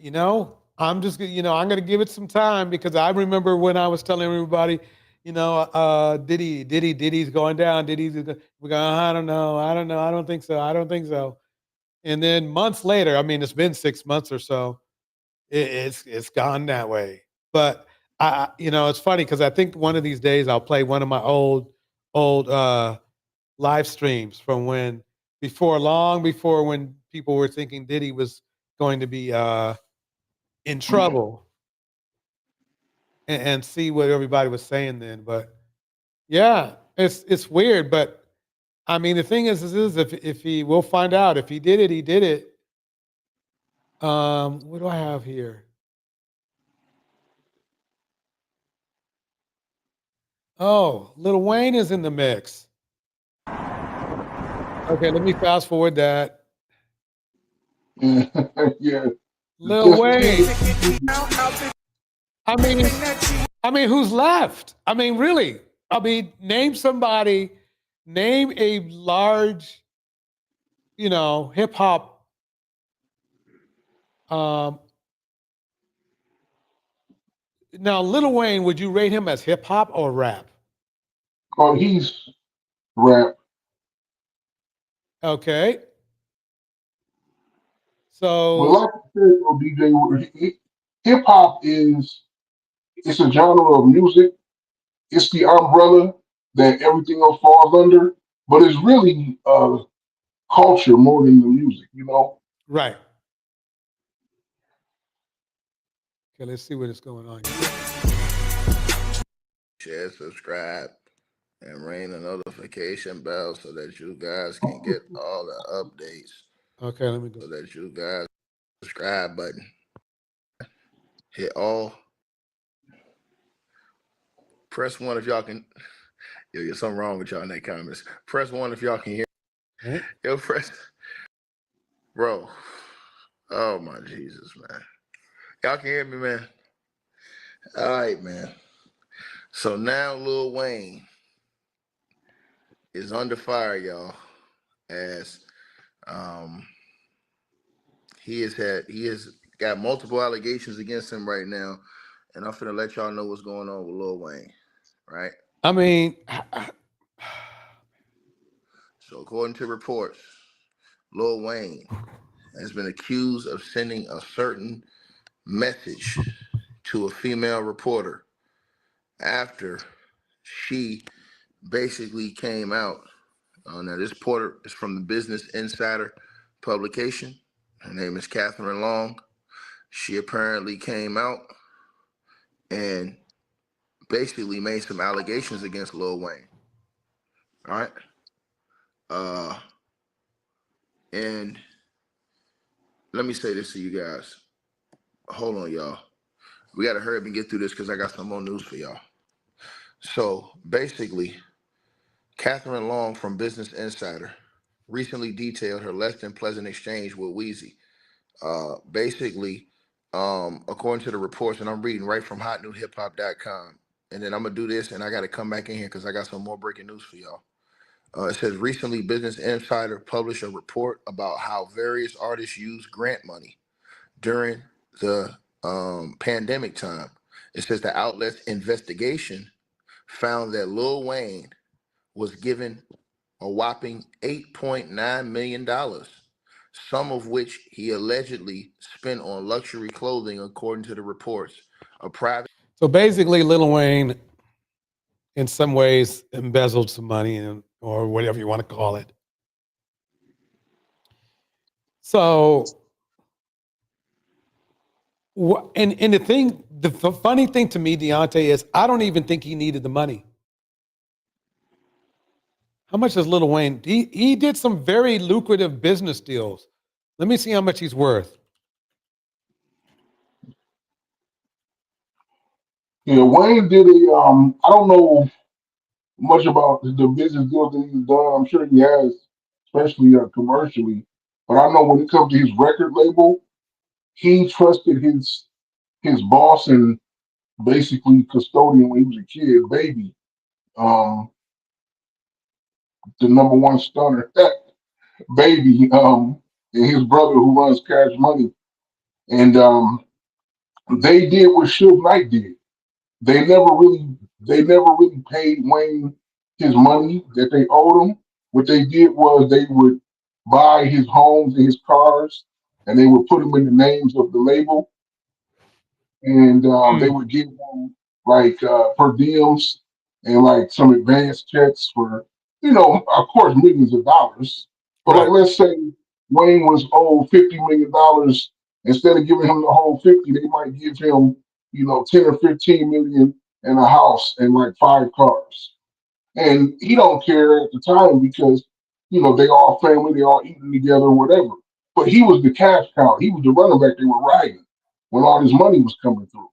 S1: I'm going to give it some time, because I remember when I was telling everybody, Diddy's going down. We're going, I don't know. I don't think so. And then months later, I mean, it's been 6 months or so, it's gone that way. But it's funny, because I think one of these days I'll play one of my old live streams from long before when people were thinking Diddy was going to be in trouble, and see what everybody was saying then. But yeah, it's weird. But I mean, the thing is if we'll find out if he did it, he did it. What do I have here? Oh, Lil Wayne is in the mix. Okay, let me fast forward that.
S5: Yeah.
S1: Lil
S5: Just
S1: Wayne. I mean, who's left? I mean, really? I mean, name somebody, name a large, hip hop. Now, Lil Wayne, would you rate him as hip hop or rap?
S5: oh, he's rap.
S1: Okay.
S5: But
S1: So,
S5: like I said, DJ, hip hop it's a genre of music. It's the umbrella that everything else falls under, but it's really culture more than the music, you know.
S1: right. Okay, let's see what is going on here.
S11: Share, subscribe, and ring the notification bell so that you guys can get all the updates.
S1: Okay, let me go.
S11: So that you guys subscribe button. Hit all. Press 1 if y'all can. Yo, there's something wrong with y'all in that comments. Press 1 if y'all can hear.
S1: Right.
S11: Yo, press. Bro. Oh my Jesus, man. Y'all can hear me, man. All right, man. So now Lil Wayne is under fire, y'all, as he has got multiple allegations against him right now, and I'm finna let y'all know what's going on with Lil Wayne, right?
S1: I mean,
S11: So according to reports, Lil Wayne has been accused of sending a certain message to a female reporter after she basically came out. Now this reporter is from the Business Insider publication. Her name is Catherine Long. She apparently came out and basically made some allegations against Lil Wayne. All right. And let me say this to you guys. Hold on, y'all. We got to hurry up and get through this because I got some more news for y'all. So basically, Catherine Long from Business Insider recently detailed her less than pleasant exchange with Weezy. Basically, according to the reports, and I'm reading right from hotnewhiphop.com, and then I'm going to do this, and I got to come back in here because I got some more breaking news for y'all. It says, recently, Business Insider published a report about how various artists use grant money during the pandemic time. It says the outlet's investigation found that Lil Wayne was given a whopping $8.9 million, some of which he allegedly spent on luxury clothing, according to the reports.
S1: So basically, Lil Wayne, in some ways, embezzled some money, or whatever you want to call it. So, and the funny thing to me, Deontay, is I don't even think he needed the money. How much is Lil Wayne? He did some very lucrative business deals. Let me see how much he's worth.
S5: Yeah, Wayne did I don't know much about the business deals that he's done. I'm sure he has, especially commercially. But I know when it comes to his record label, he trusted his boss and basically custodian when he was a kid, Baby, the number one stunner, Baby, and his brother who runs Cash Money, and they did what Suge Knight did. They never really paid Wayne his money that they owed him. What they did was they would buy his homes and his cars, and they would put them in the names of the label, and they would give him like per diems and like some advance checks for, of course, millions of dollars. But like,
S1: Right.
S5: let's say Wayne was owed $50 million. Instead of giving him the whole 50, they might give him, 10 or 15 million and a house and like 5 cars. And he don't care at the time because, they all family, they all eating together, whatever. But he was the cash cow. He was the running back they were riding when all this money was coming through.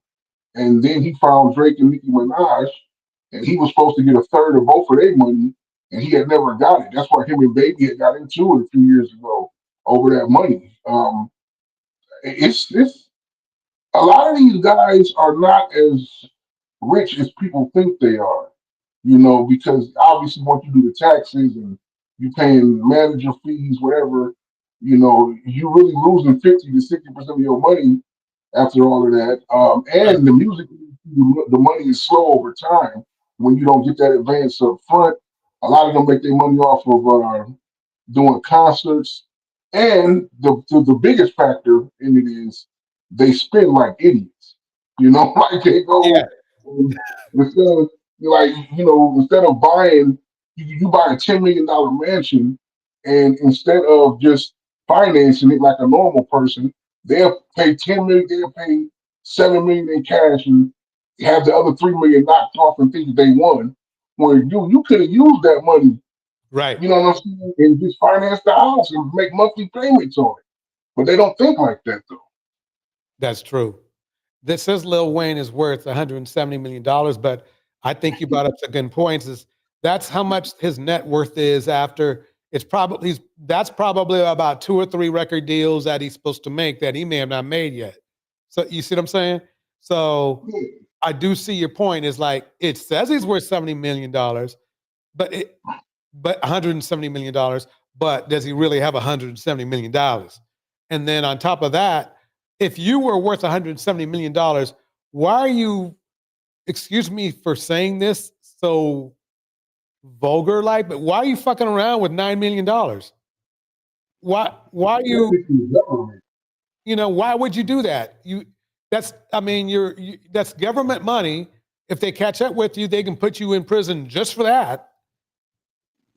S5: And then he found Drake and Nicki Minaj, and he was supposed to get a third of both of their money, and he had never got it. That's why him and Baby had got into it a few years ago over that money. It's a lot of these guys are not as rich as people think they are, because obviously once you do the taxes and you paying manager fees, whatever, you really losing 50 to 60% of your money after all of that.
S1: Right.
S5: And the music, the money is slow over time when you don't get that advance up front. A lot of them make their money off of doing concerts. And the biggest factor in it is they spend like idiots. Like they
S1: Yeah.
S5: go instead of instead of buying, you buy a $10 million mansion, and instead of just financing it like a normal person, they'll pay 10 million, they'll pay 7 million in cash and have the other 3 million knocked off and think they won. Where you could have used that money,
S1: Right.
S5: you know what I'm saying, and just finance the house and make monthly payments on it. But they don't think like that though.
S1: That's true. This says Lil Wayne is worth $170 million, but I think you brought up some good points. Is that's how much his net worth is after that's probably about 2 or 3 record deals that he's supposed to make that he may have not made yet. So you see what I'm saying? So I do see your point. Is like it says he's worth $70 million, but $170 million, but does he really have $170 million? And then on top of that, if you were worth $170 million, why are you, excuse me for saying this so vulgar like, but why are you fucking around with $9 million? Why are you, why would you do that? That's government money. If they catch up with you, they can put you in prison just for that.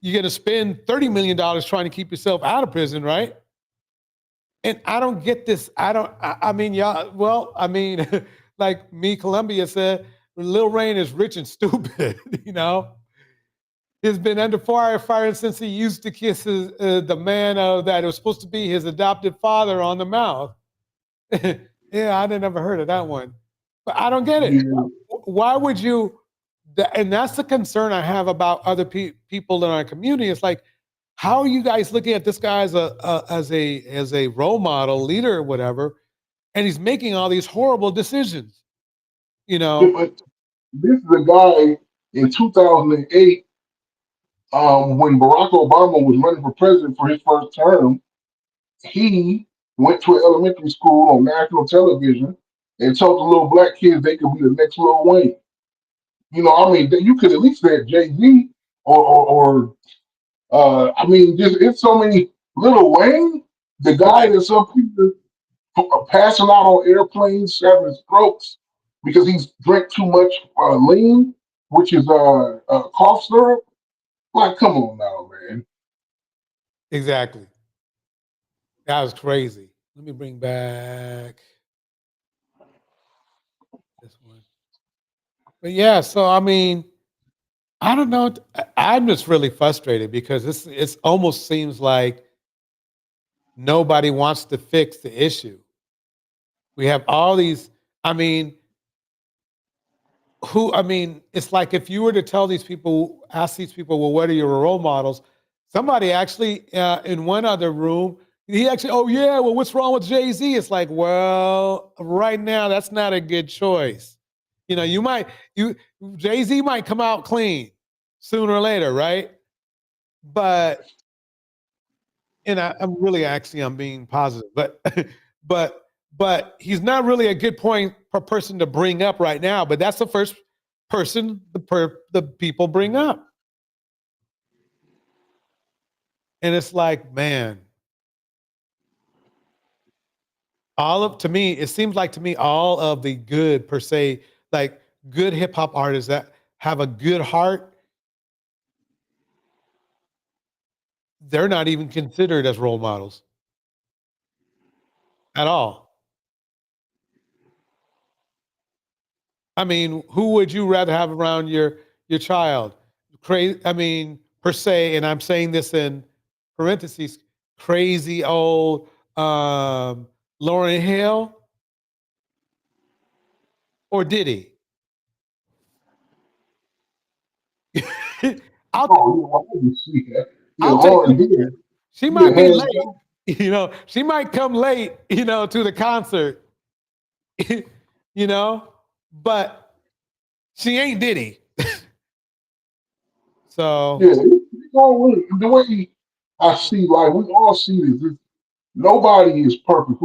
S1: You're going to spend $30 million trying to keep yourself out of prison, right? And I don't get this. Like me, Columbia said, Lil Wayne is rich and stupid, He's been under fire since he used to kiss the man that was supposed to be his adopted father on the mouth. Yeah, I never heard of that one. But I don't get it. Why would you? And that's the concern I have about other people in our community. It's like, how are you guys looking at this guy as a role model, leader, or whatever, and he's making all these horrible decisions?
S5: But this is a guy in 2008, when Barack Obama was running for president for his first term. He went to an elementary school on national television and told the little black kids they could be the next Lil Wayne. You could at least say Jay-Z just it's so many Lil Wayne, the guy that some people are passing out on airplanes, having strokes because he's drank too much lean, which is cough syrup. Like, come on now, man.
S1: Exactly. That was crazy. Let me bring back this one. But yeah, so I don't know. I'm just really frustrated because it almost seems like nobody wants to fix the issue. We have all these, I mean, it's like if you were to ask these people, well, what are your role models? Somebody actually in one other room, he actually, oh yeah, well, what's wrong with Jay-Z? It's like, well, right now, that's not a good choice. Jay-Z might come out clean sooner or later, right? But, and I'm being positive, but he's not really a good point per person to bring up right now. But that's the first person the people bring up, and it's like, man, it seems like to me, all of the good per se, like good hip hop artists that have a good heart, they're not even considered as role models at all. I mean, who would you rather have around your child? Per se, and I'm saying this in parentheses, crazy old Lauryn Hill or Diddy? I'll,
S5: Oh, yeah, I didn't see that. Yeah,
S1: I'll take
S5: Lauren
S1: it.
S5: did.
S1: She
S5: Yeah,
S1: might be
S5: hands
S1: late.
S5: down.
S1: You know, she might come late, you know, to the concert, you know, but she ain't Diddy. So,
S5: Yeah, it's all really, the way I see life, we all see this. Nobody is perfect.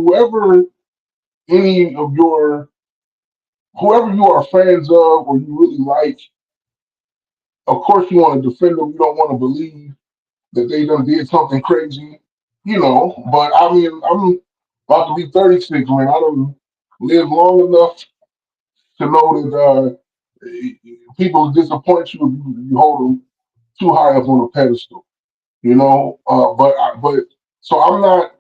S5: Any of your, whoever you are fans of or you really like, of course you want to defend them. You don't want to believe that they done did something crazy, you know. But I mean, I'm about to be 36, man. I don't live long enough to know that people disappoint you if you hold them too high up on a pedestal, you know. But so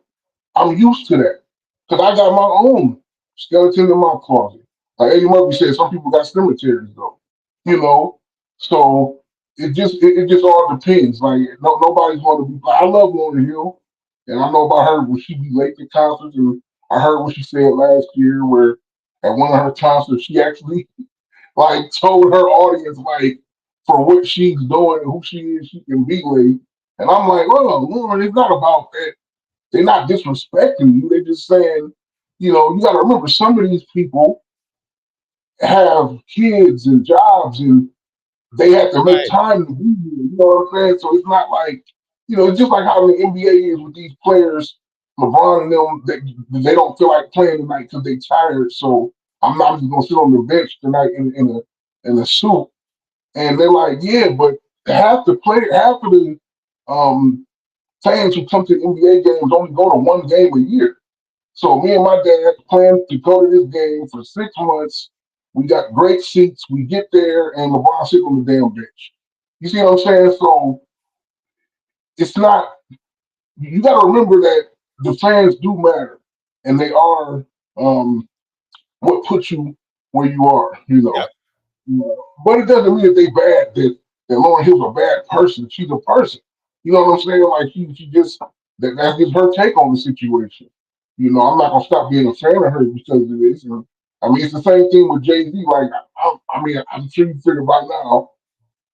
S5: I'm used to that because I got my own skeleton in my closet. Like Eddie Murphy said, some people got cemeteries though, you know. So it just all depends. Like nobody's going to be. I love Lauryn Hill, and I know about her when she be late to concerts, and I heard what she said last year, where at one of her concerts she actually like told her audience like for what she's doing and who she is, she can be late. And I'm like, oh, Lauren, it's not about that. They're not disrespecting you. They're just saying, you know, you got to remember some of these people have kids and jobs and they have to make
S1: right.
S5: time to be here. You know what I'm saying? So it's not like, you know, it's just like how the NBA is with these players, LeBron and them, they don't feel like playing tonight because they tired. So I'm just gonna sit on the bench tonight in a suit. And they're like, yeah, but half of the um, fans who come to NBA games only go to one game a year. So me and my dad planned to go to this game for 6 months. We got great seats. We get there, and LeBron sitting on the damn bench. You see what I'm saying? So it's not. You got to remember that the fans do matter, and they are um, what puts you where you are. You know.
S1: Yep.
S5: But it doesn't mean that they bad. That Lauren Hill's a bad person. She's a person. You know what I'm saying? Like she just that's just her take on the situation. You know, I'm not gonna stop being a fan of hers because of this. And, I mean, it's the same thing with Jay Z. Like, I mean, I'm sure you figured by now,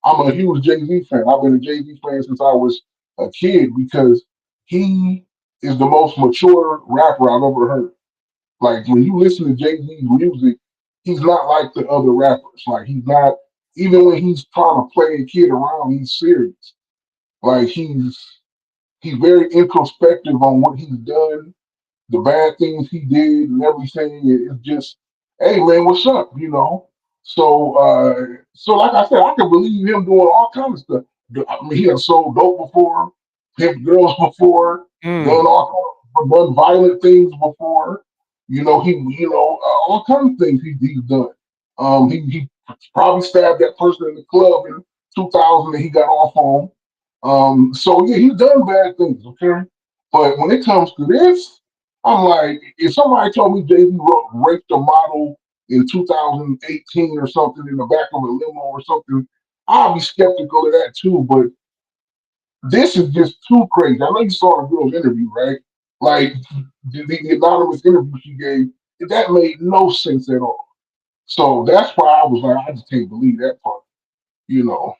S5: I'm a huge Jay Z fan. I've been a Jay Z fan since I was a kid because he is the most mature rapper I've ever heard. Like when you listen to Jay Z's music, he's not like the other rappers. Like he's not even when he's trying to play a kid around, he's serious. Like he's very introspective on what he's done, the bad things he did, and everything. It's just, hey man, what's up? You know. So like I said, I can believe him doing all kinds of stuff. I mean, he has sold dope before, pimped girls before,
S1: Mm.
S5: done violent things before. You know, all kinds of things he's done. He probably stabbed that person in the club in 2000 and he got off on. So yeah, he's done bad things, okay? But when it comes to this, I'm like, if somebody told me Jay-Z raped a model in 2018 or something in the back of a limo or something, I'll be skeptical of that too. But this is just too crazy. I know you saw the girl's interview, right? Like the anonymous interview she gave, that made no sense at all. So that's why I was like, I just can't believe that part, you know.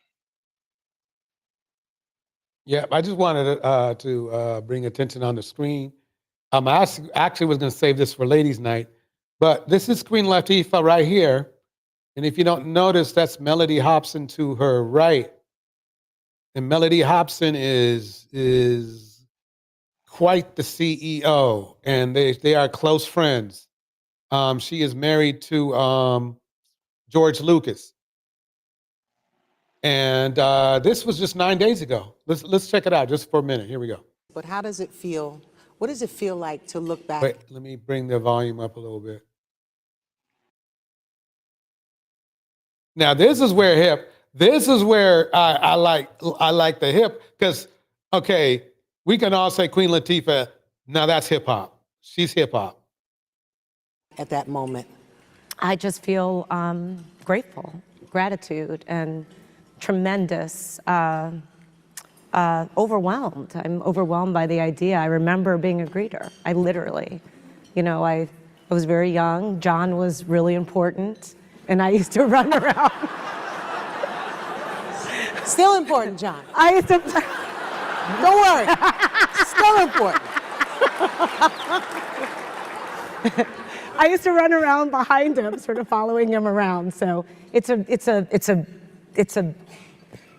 S1: Yeah, I just wanted to bring attention on the screen. Actually was going to save this for ladies' night, but this is Queen Latifah right here. And if you don't notice, that's Melody Hobson to her right. And Melody Hobson is quite the CEO, and they are close friends. She is married to George Lucas, and this was just 9 days ago. Let's check it out just for a minute. Here we go.
S12: But how does it feel? What does it feel like to look back?
S1: Wait, let me bring the volume up a little bit. Now this is where hip. This is where I like the hip because okay, we can all say Queen Latifah. Now that's hip hop. She's hip hop.
S12: At that moment?
S13: I just feel grateful, gratitude, and tremendous overwhelmed. I'm overwhelmed by the idea. I remember being a greeter. I literally, I was very young. John was really important, and I used to run around.
S12: Still important, John.
S13: I used to.
S12: Don't worry. Still important.
S13: I used to run around behind him, sort of following him around. So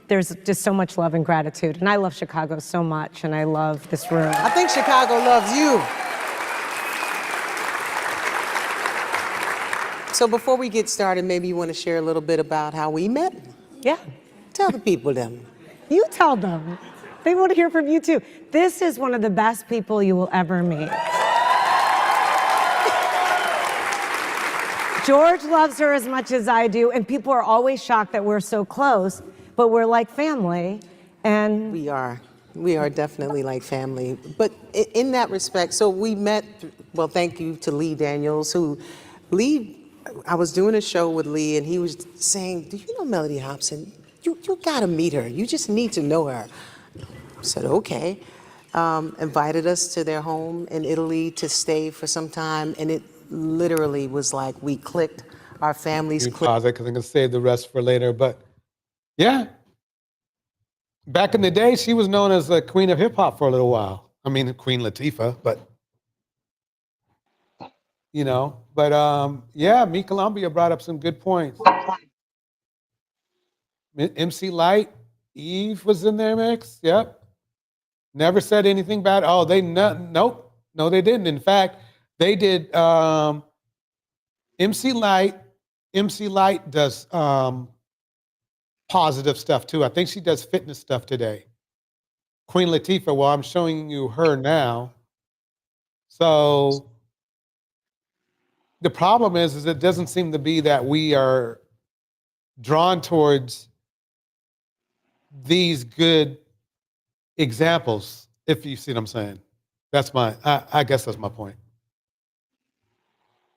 S13: there's just so much love and gratitude. And I love Chicago so much, and I love this room.
S12: I think Chicago loves you. So before we get started, maybe you want to share a little bit about how we met?
S13: Yeah.
S12: Tell the people them.
S13: You tell them. They want to hear from you too. This is one of the best people you will ever meet. George loves her as much as I do, and people are always shocked that we're so close, but we're like family. And
S12: we are definitely like family. But in that respect, so we met, well, thank you to Lee Daniels, I was doing a show with Lee, and he was saying, do you know Melody Hobson? You gotta meet her. You just need to know her. I said, okay. Invited us to their home in Italy to stay for some time, and it literally was like we clicked, our families clicked.
S1: Pause it because I'm going to save the rest for later. But yeah, back in the day, she was known as the queen of hip hop for a little while. I mean, Queen Latifah, but yeah, Me Columbia brought up some good points. MC Light, Eve was in their mix. Yep. Never said anything bad. Oh, nope. No, they didn't. In fact, they did MC Light. MC Light does positive stuff too. I think she does fitness stuff today. Queen Latifah, well, I'm showing you her now. So the problem is it doesn't seem to be that we are drawn towards these good examples, if you see what I'm saying. That's I guess that's my point.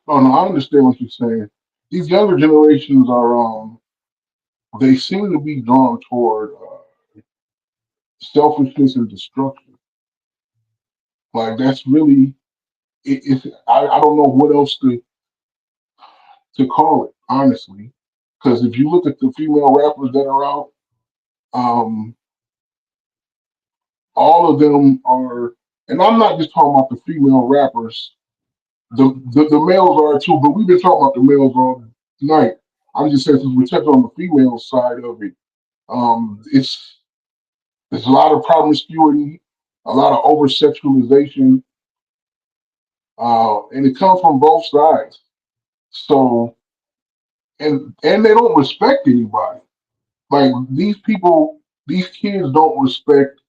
S5: Oh no, I understand what you're saying. These younger generations are, they seem to be drawn toward selfishness and destruction. Like that's really, I don't know what else to call it, honestly. Because if you look at the female rappers that are out, all of them are, and I'm not just talking about the female rappers. The males are too, but we've been talking about the males all night. I'm just saying, since we're touching on the female side of it, there's a lot of promiscuity, a lot of over sexualization, and it comes from both sides. So, and they don't respect anybody. Like these people, these kids don't respect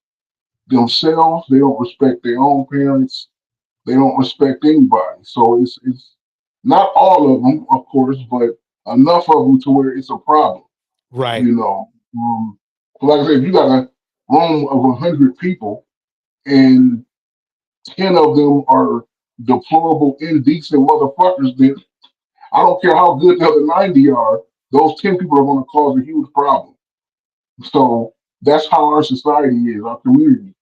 S5: themselves. They don't respect their own parents. They don't respect anybody. So it's not all of them, of course, but enough of them to where it's a problem.
S1: Right.
S5: Like I said, if you got a room of 100 people and 10 of them are deplorable, indecent motherfuckers, then I don't care how good the other 90 are, those 10 people are going to cause a huge problem. So that's how our society is, our community.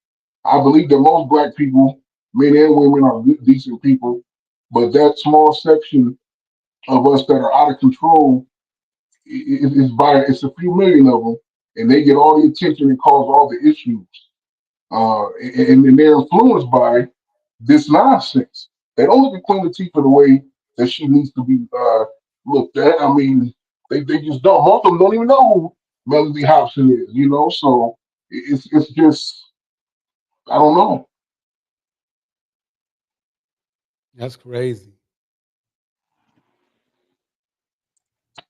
S5: I believe that most Black people, men and women, are good, decent people, but that small section of us that are out of control it's a few million of them, and they get all the attention and cause all the issues. And they're influenced by this nonsense. They don't look at Queen Latifah the way that she needs to be looked at. I mean, they just don't. Most of them don't even know who Melody Hobson is, So it's just, I don't know.
S1: That's crazy.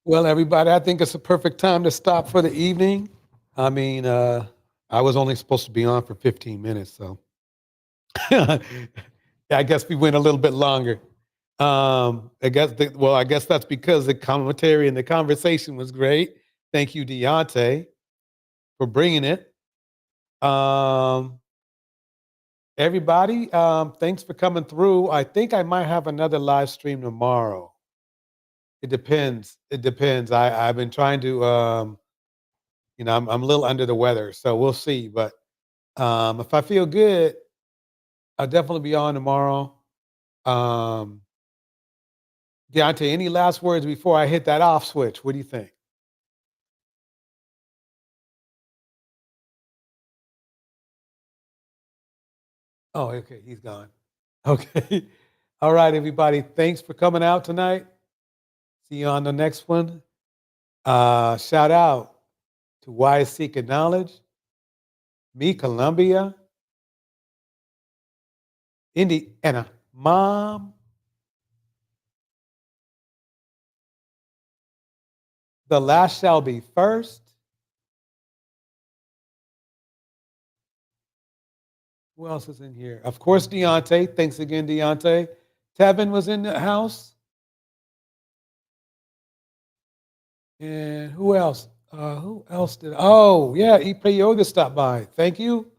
S1: Well, everybody, I think it's a perfect time to stop for the evening. I mean, I was only supposed to be on for 15 minutes, so I guess we went a little bit longer. I guess that's because the commentary and the conversation was great. Thank you, Deontay, for bringing it. Everybody, thanks for coming through. I think I might have another live stream tomorrow. It depends. I've been trying to, I'm a little under the weather, so we'll see. But if I feel good, I'll definitely be on tomorrow. Deontay, any last words before I hit that off switch? What do you think? Oh, okay, he's gone. Okay. All right, everybody. Thanks for coming out tonight. See you on the next one. Shout out to Why Seeking Knowledge, me, Columbia, Indiana, Mom, The Last Shall Be First. Who else is in here? Of course, Deontay. Thanks again, Deontay. Tevin was in the house. And who else? Who else did? Oh, yeah, Eat Pray Yoga stopped by. Thank you.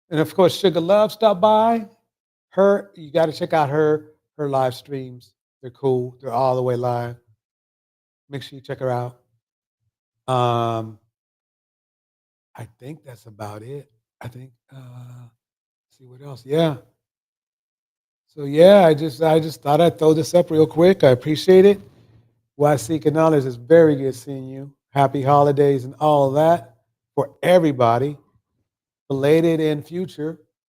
S1: And of course, Sugar Love stopped by. You got to check out her live streams. They're cool. They're all the way live. Make sure you check her out. I think that's about it. I think. See what else? Yeah. So yeah, I just thought I'd throw this up real quick. I appreciate it. Why Seeking Knowledge is very good seeing you. Happy holidays and all of that for everybody, belated and future.